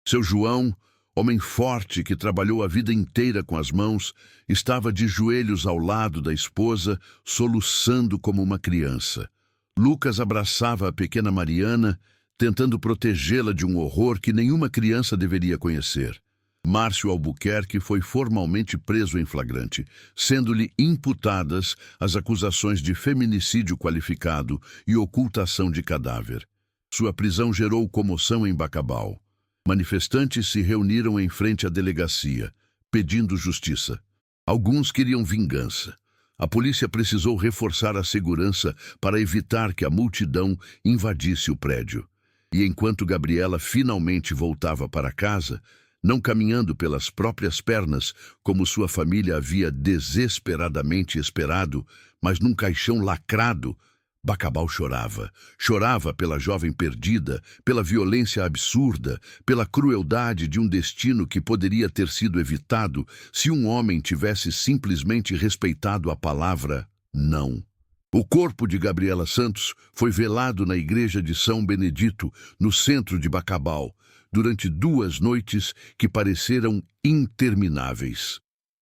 Seu João, homem forte que trabalhou a vida inteira com as mãos, estava de joelhos ao lado da esposa, soluçando como uma criança. Lucas abraçava a pequena Mariana, tentando protegê-la de um horror que nenhuma criança deveria conhecer. Márcio Albuquerque foi formalmente preso em flagrante, sendo-lhe imputadas as acusações de feminicídio qualificado e ocultação de cadáver. Sua prisão gerou comoção em Bacabal. Manifestantes se reuniram em frente à delegacia, pedindo justiça. Alguns queriam vingança. A polícia precisou reforçar a segurança para evitar que a multidão invadisse o prédio. E enquanto Gabriela finalmente voltava para casa, não caminhando pelas próprias pernas, como sua família havia desesperadamente esperado, mas num caixão lacrado, Bacabal chorava. Chorava pela jovem perdida, pela violência absurda, pela crueldade de um destino que poderia ter sido evitado se um homem tivesse simplesmente respeitado a palavra não. O corpo de Gabriela Santos foi velado na igreja de São Benedito, no centro de Bacabal, durante 2 noites que pareceram intermináveis.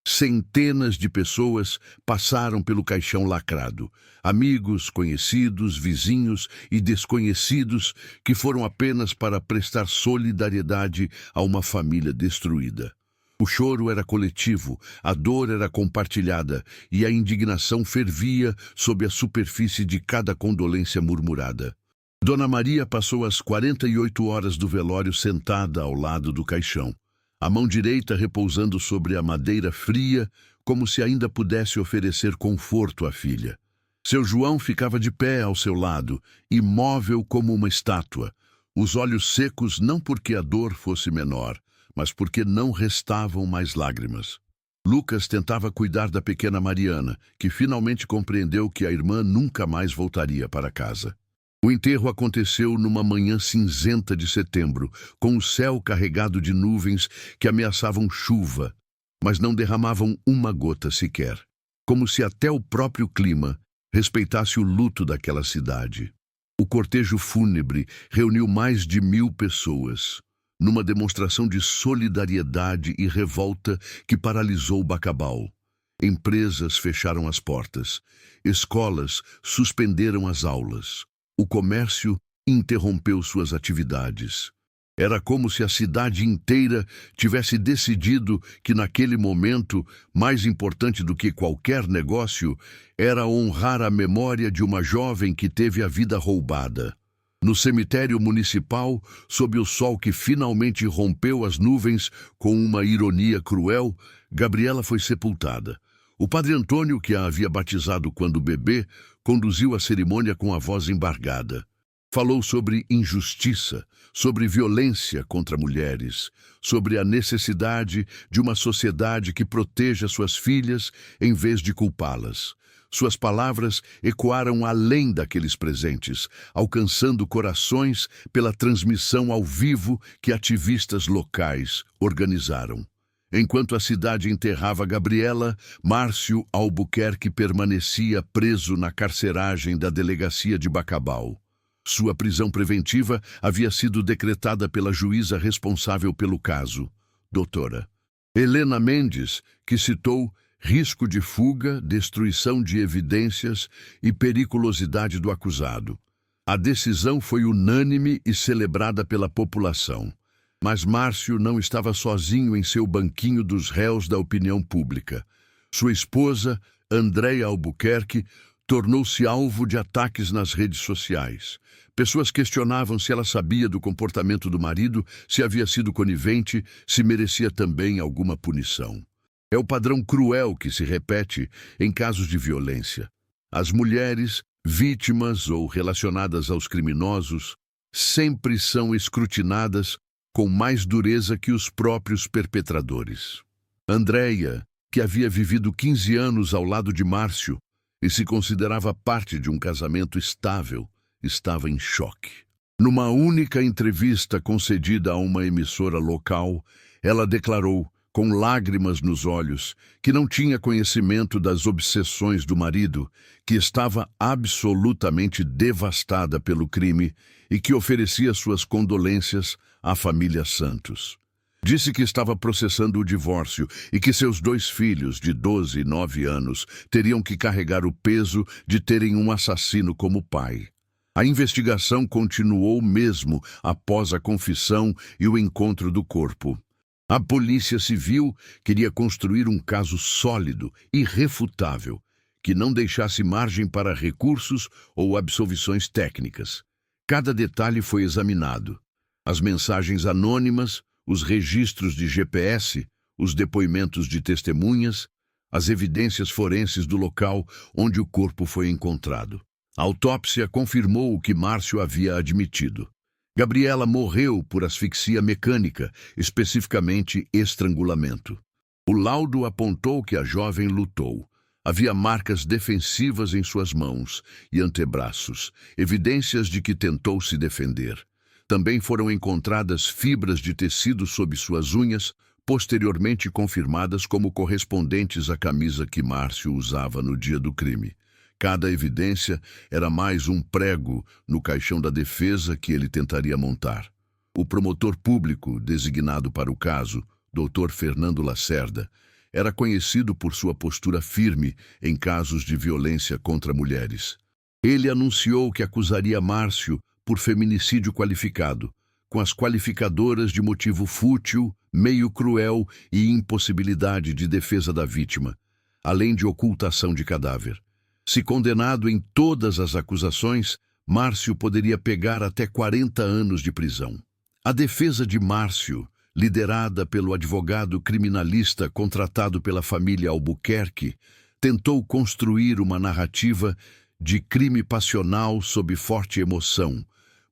Centenas de pessoas passaram pelo caixão lacrado. Amigos, conhecidos, vizinhos e desconhecidos que foram apenas para prestar solidariedade a uma família destruída. O choro era coletivo, a dor era compartilhada e a indignação fervia sob a superfície de cada condolência murmurada. Dona Maria passou as 48 horas do velório sentada ao lado do caixão, a mão direita repousando sobre a madeira fria, como se ainda pudesse oferecer conforto à filha. Seu João ficava de pé ao seu lado, imóvel como uma estátua, os olhos secos não porque a dor fosse menor, mas porque não restavam mais lágrimas. Lucas tentava cuidar da pequena Mariana, que finalmente compreendeu que a irmã nunca mais voltaria para casa. O enterro aconteceu numa manhã cinzenta de setembro, com o céu carregado de nuvens que ameaçavam chuva, mas não derramavam uma gota sequer, como se até o próprio clima respeitasse o luto daquela cidade. O cortejo fúnebre reuniu mais de 1000 pessoas, numa demonstração de solidariedade e revolta que paralisou Bacabal. Empresas fecharam as portas, escolas suspenderam as aulas. O comércio interrompeu suas atividades. Era como se a cidade inteira tivesse decidido que naquele momento, mais importante do que qualquer negócio, era honrar a memória de uma jovem que teve a vida roubada. No cemitério municipal, sob o sol que finalmente rompeu as nuvens com uma ironia cruel, Gabriela foi sepultada. O padre Antônio, que a havia batizado quando bebê, conduziu a cerimônia com a voz embargada. Falou sobre injustiça, sobre violência contra mulheres, sobre a necessidade de uma sociedade que proteja suas filhas em vez de culpá-las. Suas palavras ecoaram além daqueles presentes, alcançando corações pela transmissão ao vivo que ativistas locais organizaram. Enquanto a cidade enterrava Gabriela, Márcio Albuquerque permanecia preso na carceragem da delegacia de Bacabal. Sua prisão preventiva havia sido decretada pela juíza responsável pelo caso, doutora Helena Mendes, que citou risco de fuga, destruição de evidências e periculosidade do acusado. A decisão foi unânime e celebrada pela população. Mas Márcio não estava sozinho em seu banquinho dos réus da opinião pública. Sua esposa, Andréia Albuquerque, tornou-se alvo de ataques nas redes sociais. Pessoas questionavam se ela sabia do comportamento do marido, se havia sido conivente, se merecia também alguma punição. É o padrão cruel que se repete em casos de violência. As mulheres, vítimas ou relacionadas aos criminosos, sempre são escrutinadas com mais dureza que os próprios perpetradores. Andréia, que havia vivido 15 anos ao lado de Márcio e se considerava parte de um casamento estável, estava em choque. Numa única entrevista concedida a uma emissora local, ela declarou, com lágrimas nos olhos, que não tinha conhecimento das obsessões do marido, que estava absolutamente devastada pelo crime e que oferecia suas condolências à família Santos. Disse que estava processando o divórcio e que seus 2 filhos, de 12 e 9 anos, teriam que carregar o peso de terem um assassino como pai. A investigação continuou mesmo após a confissão e o encontro do corpo. A Polícia Civil queria construir um caso sólido, irrefutável, que não deixasse margem para recursos ou absolvições técnicas. Cada detalhe foi examinado. As mensagens anônimas, os registros de GPS, os depoimentos de testemunhas, as evidências forenses do local onde o corpo foi encontrado. A autópsia confirmou o que Márcio havia admitido. Gabriela morreu por asfixia mecânica, especificamente estrangulamento. O laudo apontou que a jovem lutou. Havia marcas defensivas em suas mãos e antebraços, evidências de que tentou se defender. Também foram encontradas fibras de tecido sob suas unhas, posteriormente confirmadas como correspondentes à camisa que Márcio usava no dia do crime. Cada evidência era mais um prego no caixão da defesa que ele tentaria montar. O promotor público designado para o caso, Dr. Fernando Lacerda, era conhecido por sua postura firme em casos de violência contra mulheres. Ele anunciou que acusaria Márcio por feminicídio qualificado, com as qualificadoras de motivo fútil, meio cruel e impossibilidade de defesa da vítima, além de ocultação de cadáver. Se condenado em todas as acusações, Márcio poderia pegar até 40 anos de prisão. A defesa de Márcio, liderada pelo advogado criminalista contratado pela família Albuquerque, tentou construir uma narrativa de crime passional sob forte emoção,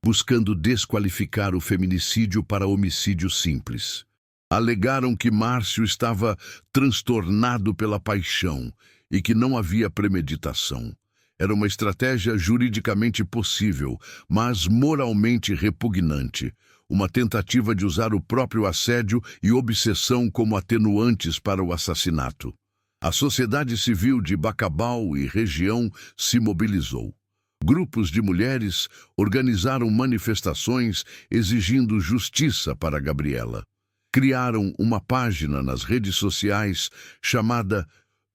buscando desqualificar o feminicídio para homicídio simples. Alegaram que Márcio estava transtornado pela paixão e que não havia premeditação. Era uma estratégia juridicamente possível, mas moralmente repugnante. Uma tentativa de usar o próprio assédio e obsessão como atenuantes para o assassinato. A sociedade civil de Bacabal e região se mobilizou. Grupos de mulheres organizaram manifestações exigindo justiça para Gabriela. Criaram uma página nas redes sociais chamada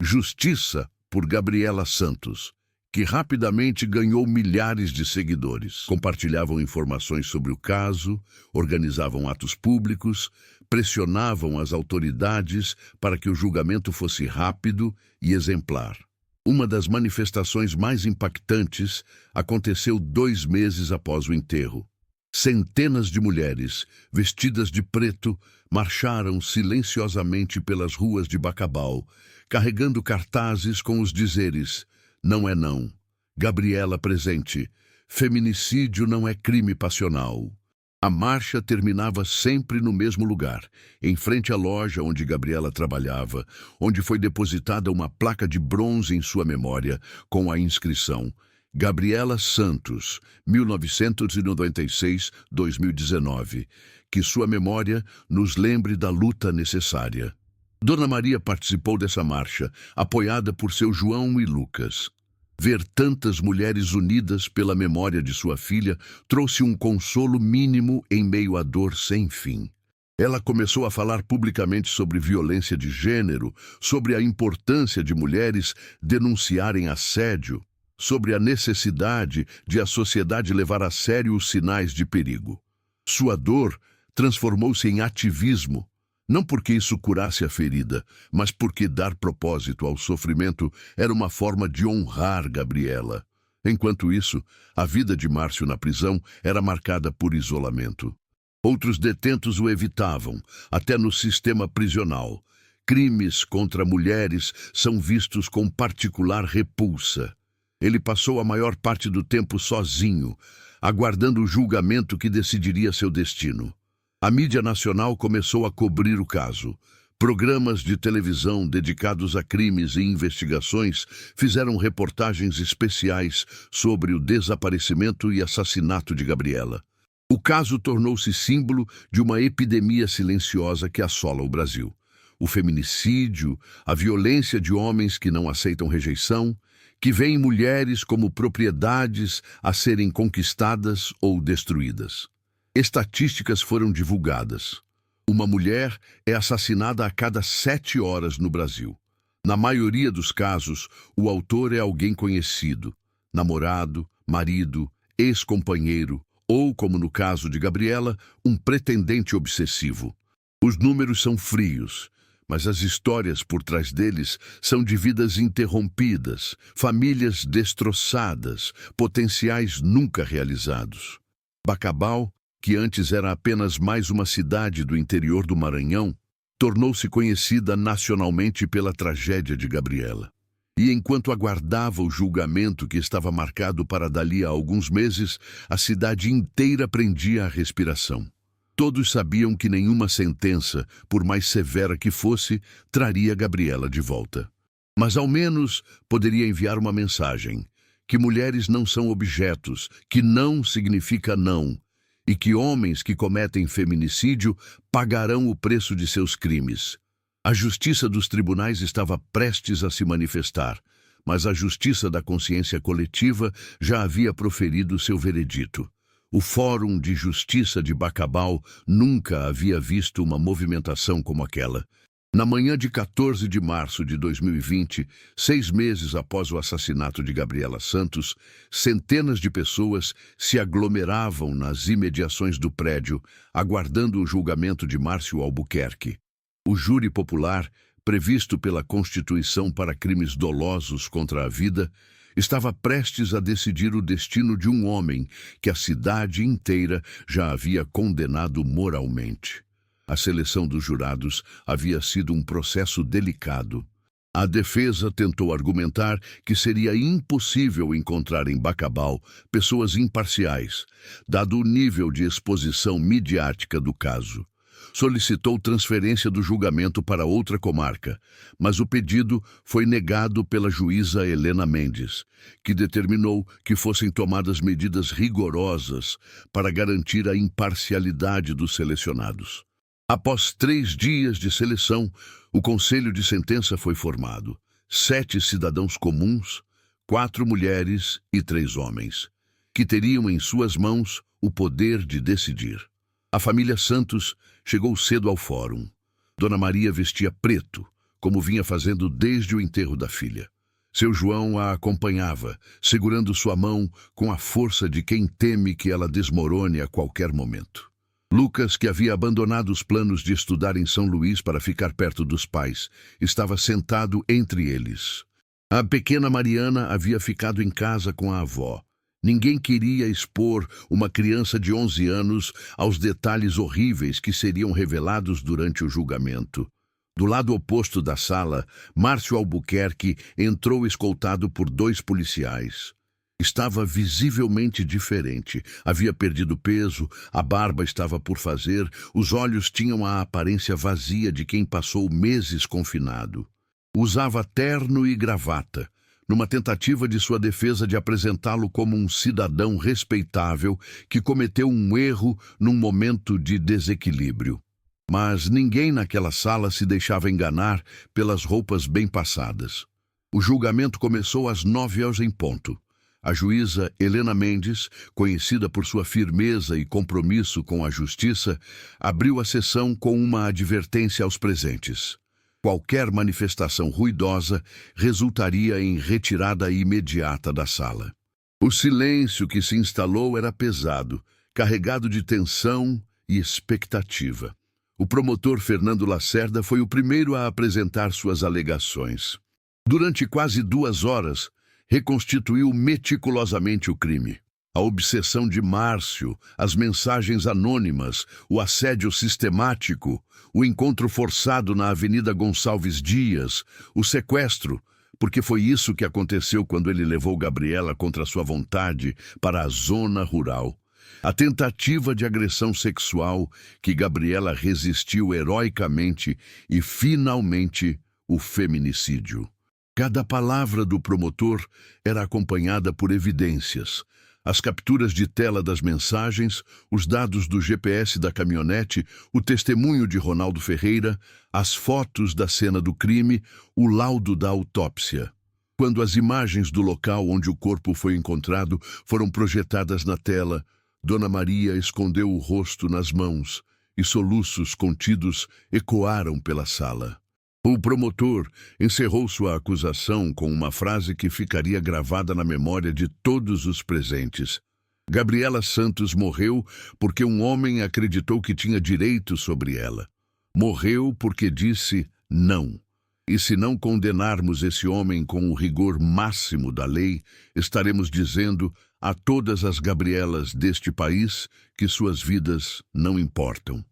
Justiça por Gabriela Santos, que rapidamente ganhou milhares de seguidores. Compartilhavam informações sobre o caso, organizavam atos públicos, pressionavam as autoridades para que o julgamento fosse rápido e exemplar. Uma das manifestações mais impactantes aconteceu 2 meses após o enterro. Centenas de mulheres, vestidas de preto, marcharam silenciosamente pelas ruas de Bacabal, carregando cartazes com os dizeres: "Não é não. Gabriela presente. Feminicídio não é crime passional." A marcha terminava sempre no mesmo lugar, em frente à loja onde Gabriela trabalhava, onde foi depositada uma placa de bronze em sua memória, com a inscrição: Gabriela Santos, 1996-2019. Que sua memória nos lembre da luta necessária. Dona Maria participou dessa marcha, apoiada por seu João e Lucas. Ver tantas mulheres unidas pela memória de sua filha trouxe um consolo mínimo em meio à dor sem fim. Ela começou a falar publicamente sobre violência de gênero, sobre a importância de mulheres denunciarem assédio, sobre a necessidade de a sociedade levar a sério os sinais de perigo. Sua dor transformou-se em ativismo, não porque isso curasse a ferida, mas porque dar propósito ao sofrimento era uma forma de honrar Gabriela. Enquanto isso, a vida de Márcio na prisão era marcada por isolamento. Outros detentos o evitavam, até no sistema prisional. Crimes contra mulheres são vistos com particular repulsa. Ele passou a maior parte do tempo sozinho, aguardando o julgamento que decidiria seu destino. A mídia nacional começou a cobrir o caso. Programas de televisão dedicados a crimes e investigações fizeram reportagens especiais sobre o desaparecimento e assassinato de Gabriela. O caso tornou-se símbolo de uma epidemia silenciosa que assola o Brasil. O feminicídio, a violência de homens que não aceitam rejeição, que veem mulheres como propriedades a serem conquistadas ou destruídas. Estatísticas foram divulgadas. Uma mulher é assassinada a cada 7 horas no Brasil. Na maioria dos casos, o autor é alguém conhecido, namorado, marido, ex-companheiro ou, como no caso de Gabriela, um pretendente obsessivo. Os números são frios, mas as histórias por trás deles são de vidas interrompidas, famílias destroçadas, potenciais nunca realizados. Bacabal que antes era apenas mais uma cidade do interior do Maranhão, tornou-se conhecida nacionalmente pela tragédia de Gabriela. E enquanto aguardava o julgamento que estava marcado para dali a alguns meses, a cidade inteira prendia a respiração. Todos sabiam que nenhuma sentença, por mais severa que fosse, traria Gabriela de volta. Mas ao menos poderia enviar uma mensagem: que mulheres não são objetos, que não significa não, e que homens que cometem feminicídio pagarão o preço de seus crimes. A justiça dos tribunais estava prestes a se manifestar, mas a justiça da consciência coletiva já havia proferido seu veredito. O Fórum de Justiça de Bacabal nunca havia visto uma movimentação como aquela. Na manhã de 14 de março de 2020, 6 meses após o assassinato de Gabriela Santos, centenas de pessoas se aglomeravam nas imediações do prédio, aguardando o julgamento de Márcio Albuquerque. O júri popular, previsto pela Constituição para crimes dolosos contra a vida, estava prestes a decidir o destino de um homem que a cidade inteira já havia condenado moralmente. A seleção dos jurados havia sido um processo delicado. A defesa tentou argumentar que seria impossível encontrar em Bacabal pessoas imparciais, dado o nível de exposição midiática do caso. Solicitou transferência do julgamento para outra comarca, mas o pedido foi negado pela juíza Helena Mendes, que determinou que fossem tomadas medidas rigorosas para garantir a imparcialidade dos selecionados. Após 3 dias de seleção, o Conselho de Sentença foi formado. 7 cidadãos comuns, 4 mulheres e 3 homens, que teriam em suas mãos o poder de decidir. A família Santos chegou cedo ao fórum. Dona Maria vestia preto, como vinha fazendo desde o enterro da filha. Seu João a acompanhava, segurando sua mão com a força de quem teme que ela desmorone a qualquer momento. Lucas, que havia abandonado os planos de estudar em São Luís para ficar perto dos pais, estava sentado entre eles. A pequena Mariana havia ficado em casa com a avó. Ninguém queria expor uma criança de 11 anos aos detalhes horríveis que seriam revelados durante o julgamento. Do lado oposto da sala, Márcio Albuquerque entrou escoltado por 2 policiais. Estava visivelmente diferente. Havia perdido peso, a barba estava por fazer, os olhos tinham a aparência vazia de quem passou meses confinado. Usava terno e gravata, numa tentativa de sua defesa de apresentá-lo como um cidadão respeitável que cometeu um erro num momento de desequilíbrio. Mas ninguém naquela sala se deixava enganar pelas roupas bem passadas. O julgamento começou às 9h em ponto. A juíza Helena Mendes, conhecida por sua firmeza e compromisso com a justiça, abriu a sessão com uma advertência aos presentes. Qualquer manifestação ruidosa resultaria em retirada imediata da sala. O silêncio que se instalou era pesado, carregado de tensão e expectativa. O promotor Fernando Lacerda foi o primeiro a apresentar suas alegações. Durante quase 2 horas, reconstituiu meticulosamente o crime. A obsessão de Márcio, as mensagens anônimas, o assédio sistemático, o encontro forçado na Avenida Gonçalves Dias, o sequestro, porque foi isso que aconteceu quando ele levou Gabriela contra sua vontade para a zona rural. A tentativa de agressão sexual que Gabriela resistiu heroicamente e, finalmente, o feminicídio. Cada palavra do promotor era acompanhada por evidências. As capturas de tela das mensagens, os dados do GPS da caminhonete, o testemunho de Ronaldo Ferreira, as fotos da cena do crime, o laudo da autópsia. Quando as imagens do local onde o corpo foi encontrado foram projetadas na tela, Dona Maria escondeu o rosto nas mãos e soluços contidos ecoaram pela sala. O promotor encerrou sua acusação com uma frase que ficaria gravada na memória de todos os presentes. Gabriela Santos morreu porque um homem acreditou que tinha direito sobre ela. Morreu porque disse não. E se não condenarmos esse homem com o rigor máximo da lei, estaremos dizendo a todas as Gabrielas deste país que suas vidas não importam.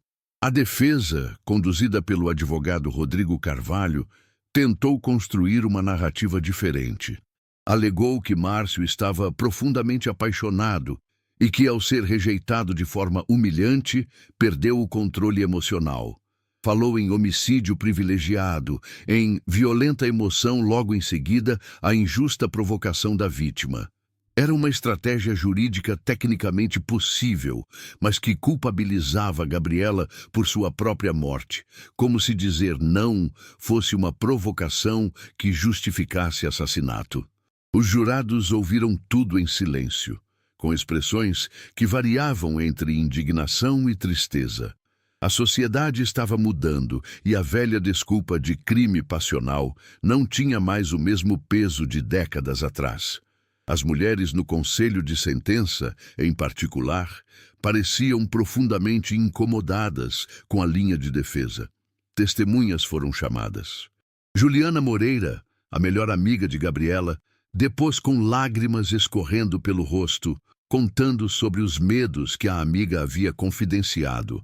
A defesa, conduzida pelo advogado Rodrigo Carvalho, tentou construir uma narrativa diferente. Alegou que Márcio estava profundamente apaixonado e que, ao ser rejeitado de forma humilhante, perdeu o controle emocional. Falou em homicídio privilegiado, em violenta emoção logo em seguida, a injusta provocação da vítima. Era uma estratégia jurídica tecnicamente possível, mas que culpabilizava Gabriela por sua própria morte, como se dizer não fosse uma provocação que justificasse assassinato. Os jurados ouviram tudo em silêncio, com expressões que variavam entre indignação e tristeza. A sociedade estava mudando e a velha desculpa de crime passional não tinha mais o mesmo peso de décadas atrás. As mulheres no conselho de sentença, em particular, pareciam profundamente incomodadas com a linha de defesa. Testemunhas foram chamadas. Juliana Moreira, a melhor amiga de Gabriela, depôs com lágrimas escorrendo pelo rosto, contando sobre os medos que a amiga havia confidenciado,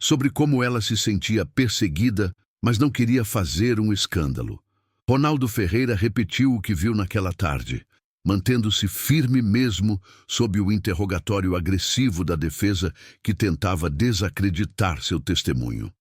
sobre como ela se sentia perseguida, mas não queria fazer um escândalo. Ronaldo Ferreira repetiu o que viu naquela tarde, mantendo-se firme mesmo sob o interrogatório agressivo da defesa que tentava desacreditar seu testemunho.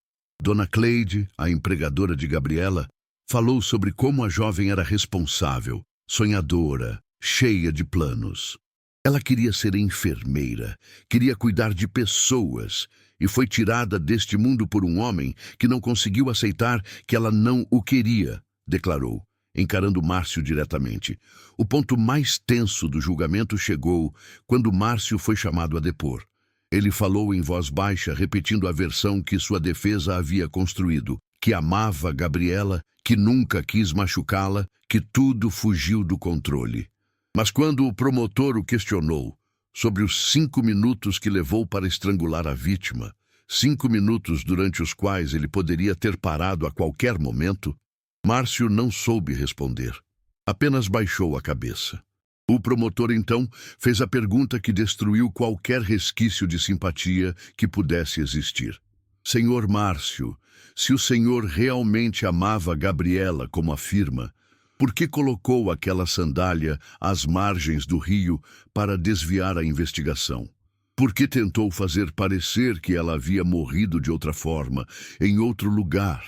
Dona Cleide, a empregadora de Gabriela, falou sobre como a jovem era responsável, sonhadora, cheia de planos. Ela queria ser enfermeira, queria cuidar de pessoas e foi tirada deste mundo por um homem que não conseguiu aceitar que ela não o queria, declarou, encarando Márcio diretamente. O ponto mais tenso do julgamento chegou quando Márcio foi chamado a depor. Ele falou em voz baixa, repetindo a versão que sua defesa havia construído, que amava Gabriela, que nunca quis machucá-la, que tudo fugiu do controle. Mas quando o promotor o questionou sobre os 5 minutos que levou para estrangular a vítima, 5 minutos durante os quais ele poderia ter parado a qualquer momento, Márcio não soube responder. Apenas baixou a cabeça. O promotor, então, fez a pergunta que destruiu qualquer resquício de simpatia que pudesse existir. Senhor Márcio, se o senhor realmente amava Gabriela como afirma, por que colocou aquela sandália às margens do rio para desviar a investigação? Por que tentou fazer parecer que ela havia morrido de outra forma, em outro lugar?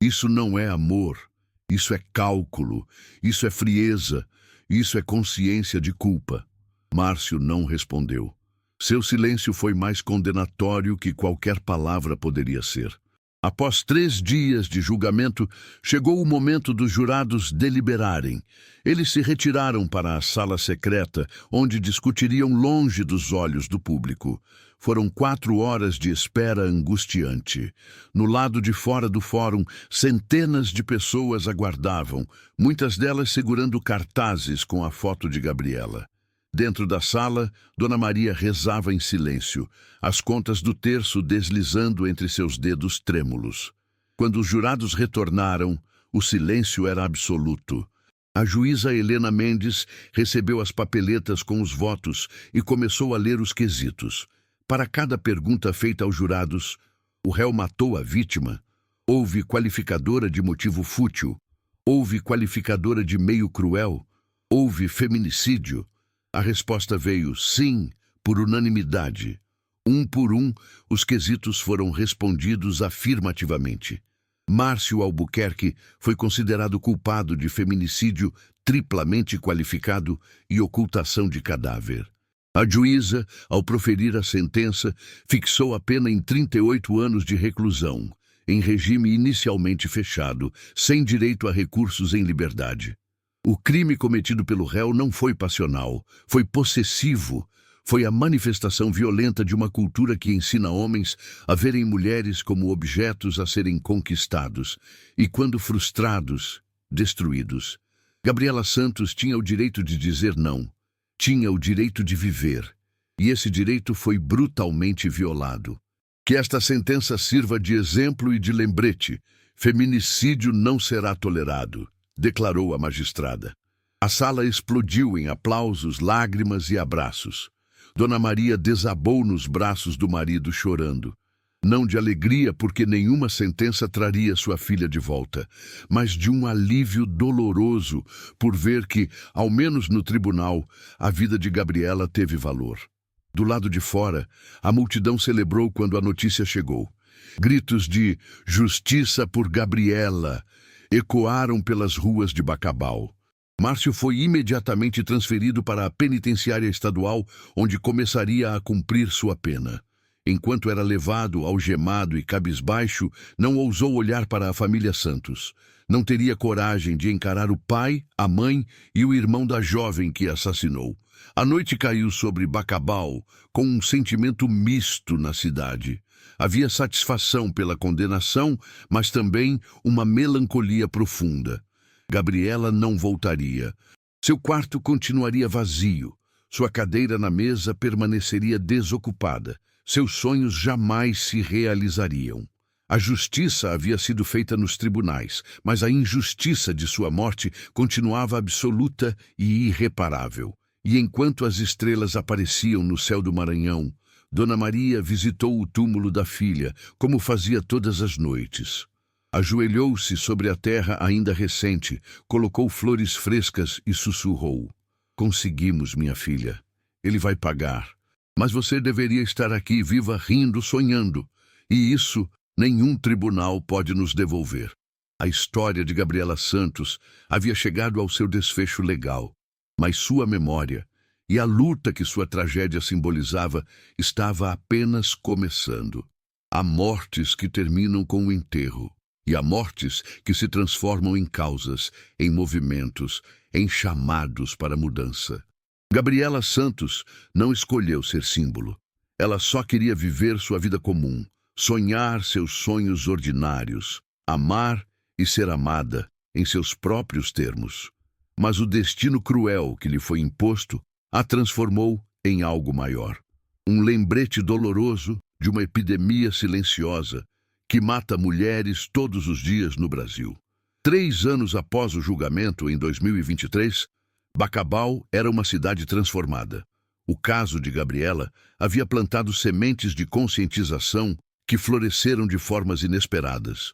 Isso não é amor. Isso é cálculo, isso é frieza, isso é consciência de culpa. Márcio não respondeu. Seu silêncio foi mais condenatório que qualquer palavra poderia ser. Após 3 dias de julgamento, chegou o momento dos jurados deliberarem. Eles se retiraram para a sala secreta, onde discutiriam longe dos olhos do público. Foram 4 horas de espera angustiante. No lado de fora do fórum, centenas de pessoas aguardavam, muitas delas segurando cartazes com a foto de Gabriela. Dentro da sala, Dona Maria rezava em silêncio, as contas do terço deslizando entre seus dedos trêmulos. Quando os jurados retornaram, o silêncio era absoluto. A juíza Helena Mendes recebeu as papeletas com os votos e começou a ler os quesitos. Para cada pergunta feita aos jurados, o réu matou a vítima? Houve qualificadora de motivo fútil? Houve qualificadora de meio cruel? Houve feminicídio? A resposta veio sim, por unanimidade. Um por um, os quesitos foram respondidos afirmativamente. Márcio Albuquerque foi considerado culpado de feminicídio triplamente qualificado e ocultação de cadáver. A juíza, ao proferir a sentença, fixou a pena em 38 anos de reclusão, em regime inicialmente fechado, sem direito a recursos em liberdade. O crime cometido pelo réu não foi passional, foi possessivo, foi a manifestação violenta de uma cultura que ensina homens a verem mulheres como objetos a serem conquistados e, quando frustrados, destruídos. Gabriela Santos tinha o direito de dizer não. Tinha o direito de viver, e esse direito foi brutalmente violado. Que esta sentença sirva de exemplo e de lembrete. Feminicídio não será tolerado, declarou a magistrada. A sala explodiu em aplausos, lágrimas e abraços. Dona Maria desabou nos braços do marido chorando. Não de alegria, porque nenhuma sentença traria sua filha de volta, mas de um alívio doloroso por ver que, ao menos no tribunal, a vida de Gabriela teve valor. Do lado de fora, a multidão celebrou quando a notícia chegou. Gritos de "Justiça por Gabriela" ecoaram pelas ruas de Bacabal. Márcio foi imediatamente transferido para a penitenciária estadual, onde começaria a cumprir sua pena. Enquanto era levado, algemado e cabisbaixo, não ousou olhar para a família Santos. Não teria coragem de encarar o pai, a mãe e o irmão da jovem que assassinou. A noite caiu sobre Bacabal com um sentimento misto na cidade. Havia satisfação pela condenação, mas também uma melancolia profunda. Gabriela não voltaria. Seu quarto continuaria vazio. Sua cadeira na mesa permaneceria desocupada. Seus sonhos jamais se realizariam. A justiça havia sido feita nos tribunais, mas a injustiça de sua morte continuava absoluta e irreparável. E enquanto as estrelas apareciam no céu do Maranhão, Dona Maria visitou o túmulo da filha, como fazia todas as noites. Ajoelhou-se sobre a terra ainda recente, colocou flores frescas e sussurrou: "Conseguimos, minha filha. Ele vai pagar. Mas você deveria estar aqui viva, rindo, sonhando. E isso nenhum tribunal pode nos devolver." A história de Gabriela Santos havia chegado ao seu desfecho legal, mas sua memória e a luta que sua tragédia simbolizava estava apenas começando. Há mortes que terminam com o enterro, e há mortes que se transformam em causas, em movimentos, em chamados para mudança. Gabriela Santos não escolheu ser símbolo. Ela só queria viver sua vida comum, sonhar seus sonhos ordinários, amar e ser amada em seus próprios termos. Mas o destino cruel que lhe foi imposto a transformou em algo maior. Um lembrete doloroso de uma epidemia silenciosa que mata mulheres todos os dias no Brasil. 3 anos após o julgamento, em 2023, Bacabal era uma cidade transformada. O caso de Gabriela havia plantado sementes de conscientização que floresceram de formas inesperadas.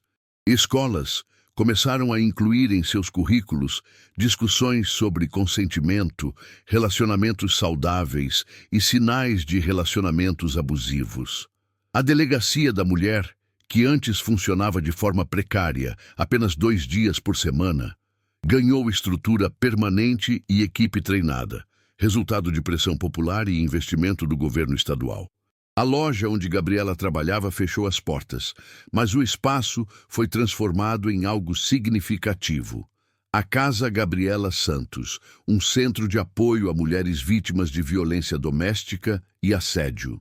Escolas começaram a incluir em seus currículos discussões sobre consentimento, relacionamentos saudáveis e sinais de relacionamentos abusivos. A Delegacia da Mulher, que antes funcionava de forma precária, apenas 2 dias por semana, ganhou estrutura permanente e equipe treinada, resultado de pressão popular e investimento do governo estadual. A loja onde Gabriela trabalhava fechou as portas, mas o espaço foi transformado em algo significativo. A Casa Gabriela Santos, um centro de apoio a mulheres vítimas de violência doméstica e assédio.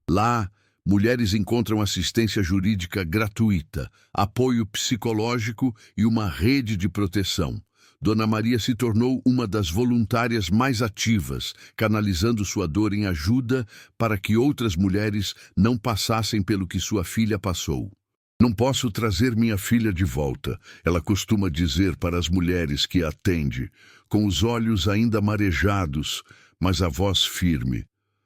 Lá, mulheres encontram assistência jurídica gratuita, apoio psicológico e uma rede de proteção. Dona Maria se tornou uma das voluntárias mais ativas, canalizando sua dor em ajuda para que outras mulheres não passassem pelo que sua filha passou. "Não posso trazer minha filha de volta", ela costuma dizer para as mulheres que atende, com os olhos ainda marejados, mas a voz firme.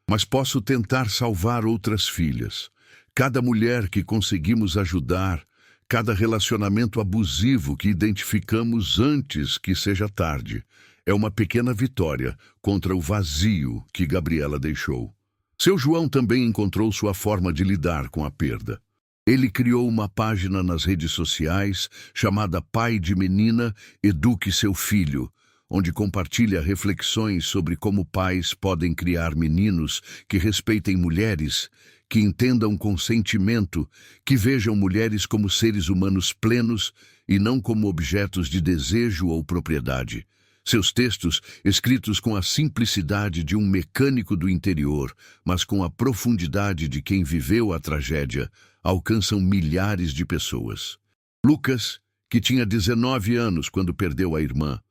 "Mas posso tentar salvar outras filhas. Cada mulher que conseguimos ajudar, cada relacionamento abusivo que identificamos antes que seja tarde, é uma pequena vitória contra o vazio que Gabriela deixou." Seu João também encontrou sua forma de lidar com a perda. Ele criou uma página nas redes sociais chamada Pai de Menina Eduque Seu Filho, onde compartilha reflexões sobre como pais podem criar meninos que respeitem mulheres, que entendam consentimento, que vejam mulheres como seres humanos plenos e não como objetos de desejo ou propriedade. Seus textos, escritos com a simplicidade de um mecânico do interior, mas com a profundidade de quem viveu a tragédia, alcançam milhares de pessoas. Lucas, que tinha 19 anos quando perdeu a irmã,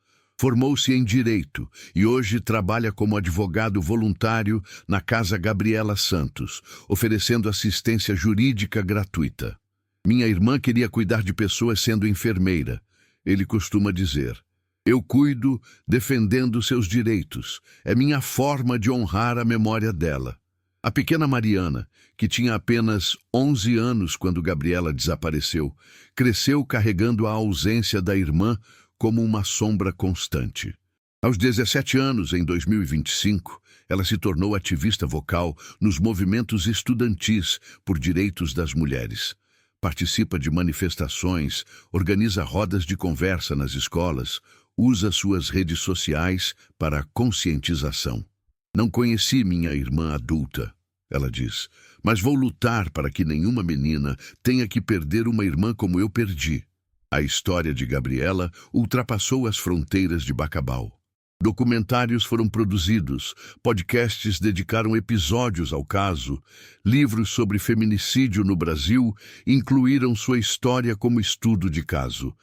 formou-se em Direito e hoje trabalha como advogado voluntário na Casa Gabriela Santos, oferecendo assistência jurídica gratuita. Minha irmã queria cuidar de pessoas sendo enfermeira. Ele costuma dizer: eu cuido defendendo seus direitos. É minha forma de honrar a memória dela. A pequena Mariana, que tinha apenas 11 anos quando Gabriela desapareceu, cresceu carregando a ausência da irmã como uma sombra constante. Aos 17 anos, em 2025, ela se tornou ativista vocal nos movimentos estudantis por direitos das mulheres. Participa de manifestações, organiza rodas de conversa nas escolas, usa suas redes sociais para a conscientização. Não conheci minha irmã adulta, ela diz, mas vou lutar para que nenhuma menina tenha que perder uma irmã como eu perdi. A história de Gabriela ultrapassou as fronteiras de Bacabal. Documentários foram produzidos, podcasts dedicaram episódios ao caso, livros sobre feminicídio no Brasil incluíram sua história como estudo de caso.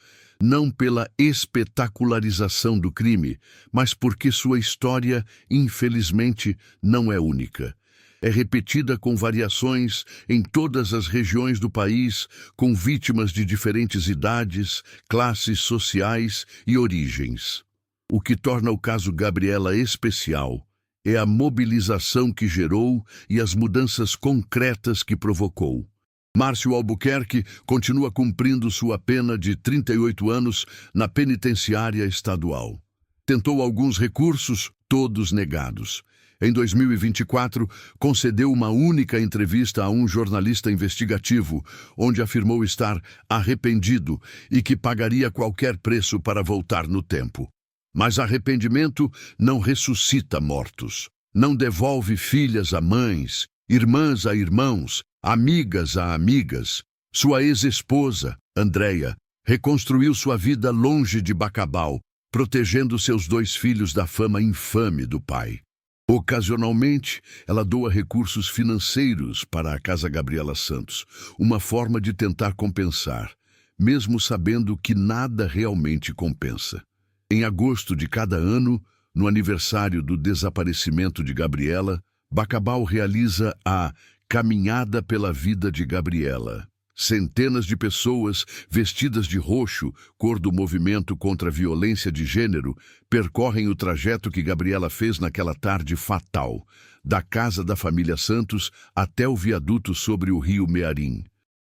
Não pela espetacularização do crime, mas porque sua história, infelizmente, não é única. É repetida com variações em todas as regiões do país, com vítimas de diferentes idades, classes sociais e origens. O que torna o caso Gabriela especial é a mobilização que gerou e as mudanças concretas que provocou. Márcio Albuquerque continua cumprindo sua pena de 38 anos na penitenciária estadual. Tentou alguns recursos, todos negados. Em 2024, concedeu uma única entrevista a um jornalista investigativo, onde afirmou estar arrependido e que pagaria qualquer preço para voltar no tempo. Mas arrependimento não ressuscita mortos, não devolve filhas a mães, irmãs a irmãos, amigas a amigas. Sua ex-esposa, Andréia, reconstruiu sua vida longe de Bacabal, protegendo seus 2 filhos da fama infame do pai. Ocasionalmente, ela doa recursos financeiros para a Casa Gabriela Santos, uma forma de tentar compensar, mesmo sabendo que nada realmente compensa. Em agosto de cada ano, no aniversário do desaparecimento de Gabriela, Bacabal realiza a Caminhada pela Vida de Gabriela. Centenas de pessoas, vestidas de roxo, cor do movimento contra a violência de gênero, percorrem o trajeto que Gabriela fez naquela tarde fatal, da casa da família Santos até o viaduto sobre o rio Mearim.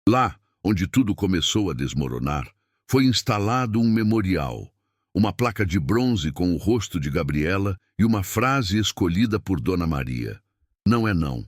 Lá, onde tudo começou a desmoronar, foi instalado um memorial. Uma placa de bronze com o rosto de Gabriela e uma frase escolhida por Dona Maria. Não é não.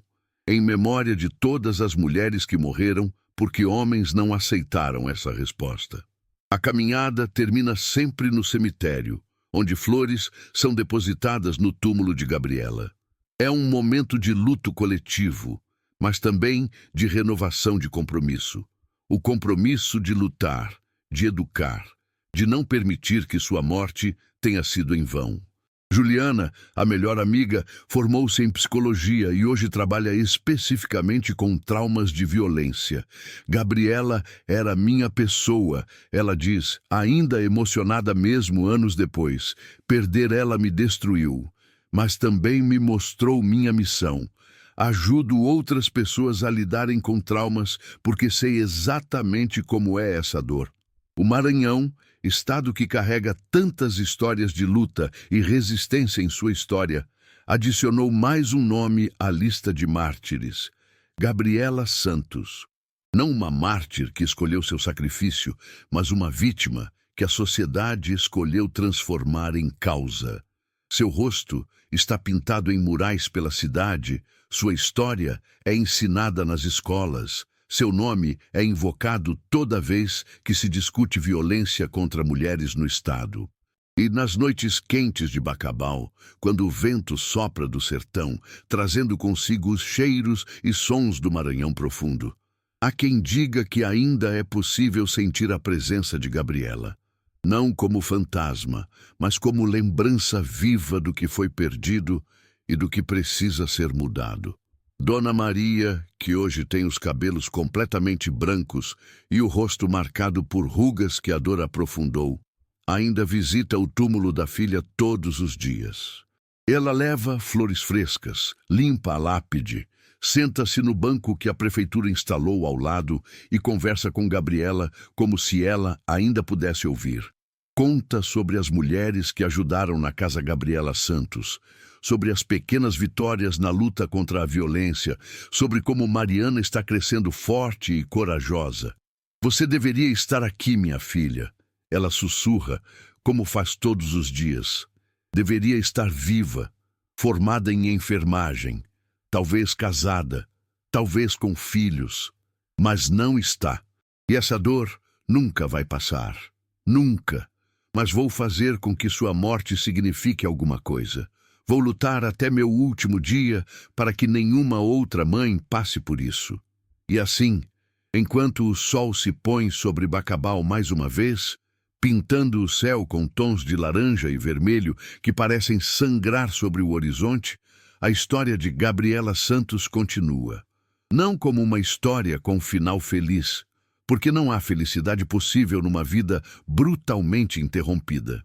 Em memória de todas as mulheres que morreram porque homens não aceitaram essa resposta. A caminhada termina sempre no cemitério, onde flores são depositadas no túmulo de Gabriela. É um momento de luto coletivo, mas também de renovação de compromisso. O compromisso de lutar, de educar, de não permitir que sua morte tenha sido em vão. Juliana, a melhor amiga, formou-se em psicologia e hoje trabalha especificamente com traumas de violência. Gabriela era minha pessoa, ela diz, ainda emocionada mesmo anos depois. Perder ela me destruiu, mas também me mostrou minha missão. Ajudo outras pessoas a lidarem com traumas porque sei exatamente como é essa dor. O Maranhão, estado que carrega tantas histórias de luta e resistência em sua história, adicionou mais um nome à lista de mártires: Gabriela Santos. Não uma mártir que escolheu seu sacrifício, mas uma vítima que a sociedade escolheu transformar em causa. Seu rosto está pintado em murais pela cidade, sua história é ensinada nas escolas. Seu nome é invocado toda vez que se discute violência contra mulheres no estado. E nas noites quentes de Bacabal, quando o vento sopra do sertão, trazendo consigo os cheiros e sons do Maranhão profundo, há quem diga que ainda é possível sentir a presença de Gabriela. Não como fantasma, mas como lembrança viva do que foi perdido e do que precisa ser mudado. Dona Maria, que hoje tem os cabelos completamente brancos e o rosto marcado por rugas que a dor aprofundou, ainda visita o túmulo da filha todos os dias. Ela leva flores frescas, limpa a lápide, Senta-se no banco que a prefeitura instalou ao lado e conversa com Gabriela como se ela ainda pudesse ouvir. Conta sobre as mulheres que ajudaram na Casa Gabriela Santos, sobre as pequenas vitórias na luta contra a violência, sobre como Mariana está crescendo forte e corajosa. Você deveria estar aqui, minha filha. Ela sussurra, como faz todos os dias. Deveria estar viva, formada em enfermagem, talvez casada, talvez com filhos, mas não está. E essa dor nunca vai passar. Nunca. Mas vou fazer com que sua morte signifique alguma coisa. Vou lutar até meu último dia para que nenhuma outra mãe passe por isso. E assim, enquanto o sol se põe sobre Bacabal mais uma vez, pintando o céu com tons de laranja e vermelho que parecem sangrar sobre o horizonte, a história de Gabriela Santos continua. Não como uma história com final feliz, porque não há felicidade possível numa vida brutalmente interrompida,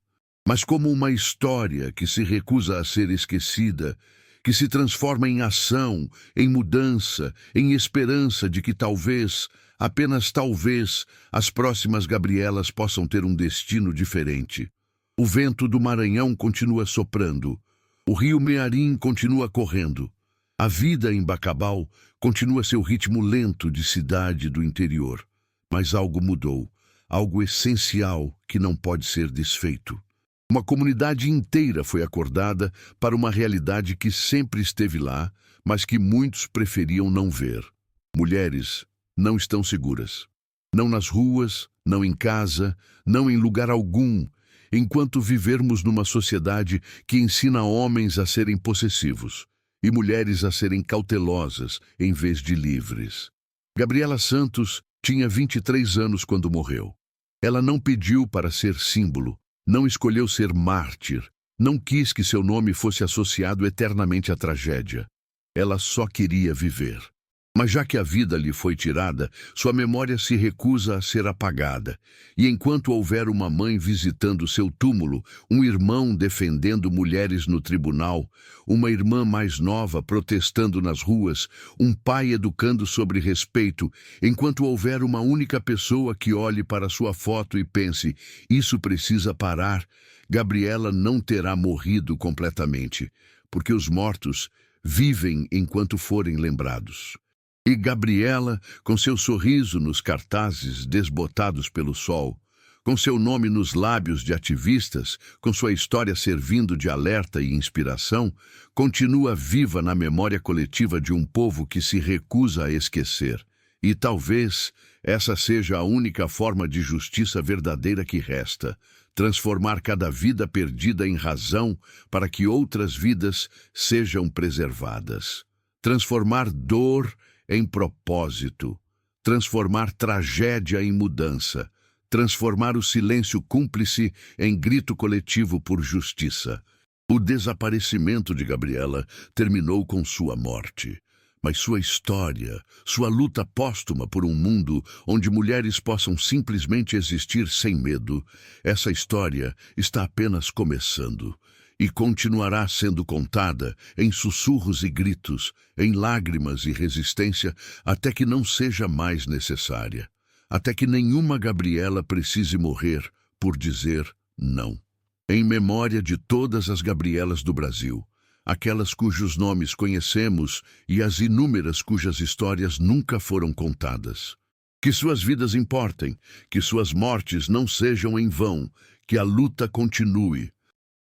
mas como uma história que se recusa a ser esquecida, que se transforma em ação, em mudança, em esperança de que talvez, apenas talvez, as próximas Gabrielas possam ter um destino diferente. O vento do Maranhão continua soprando, o rio Mearim continua correndo, a vida em Bacabal continua seu ritmo lento de cidade do interior. Mas algo mudou, algo essencial que não pode ser desfeito. Uma comunidade inteira foi acordada para uma realidade que sempre esteve lá, mas que muitos preferiam não ver. Mulheres não estão seguras. Não nas ruas, não em casa, não em lugar algum, enquanto vivermos numa sociedade que ensina homens a serem possessivos e mulheres a serem cautelosas em vez de livres. Gabriela Santos tinha 23 anos quando morreu. Ela não pediu para ser símbolo, não escolheu ser mártir, não quis que seu nome fosse associado eternamente à tragédia. Ela só queria viver. Mas já que a vida lhe foi tirada, sua memória se recusa a ser apagada. E enquanto houver uma mãe visitando seu túmulo, um irmão defendendo mulheres no tribunal, uma irmã mais nova protestando nas ruas, um pai educando sobre respeito, enquanto houver uma única pessoa que olhe para sua foto e pense, isso precisa parar, Gabriela não terá morrido completamente, porque os mortos vivem enquanto forem lembrados. E Gabriela, com seu sorriso nos cartazes desbotados pelo sol, com seu nome nos lábios de ativistas, com sua história servindo de alerta e inspiração, continua viva na memória coletiva de um povo que se recusa a esquecer. E talvez essa seja a única forma de justiça verdadeira que resta, transformar cada vida perdida em razão para que outras vidas sejam preservadas. Transformar dor em propósito, transformar tragédia em mudança, transformar o silêncio cúmplice em grito coletivo por justiça. O desaparecimento de Gabriela terminou com sua morte, mas sua história, sua luta póstuma por um mundo onde mulheres possam simplesmente existir sem medo, essa história está apenas começando. E continuará sendo contada em sussurros e gritos, em lágrimas e resistência, até que não seja mais necessária. Até que nenhuma Gabriela precise morrer por dizer não. Em memória de todas as Gabrielas do Brasil, aquelas cujos nomes conhecemos e as inúmeras cujas histórias nunca foram contadas. Que suas vidas importem, que suas mortes não sejam em vão, que a luta continue,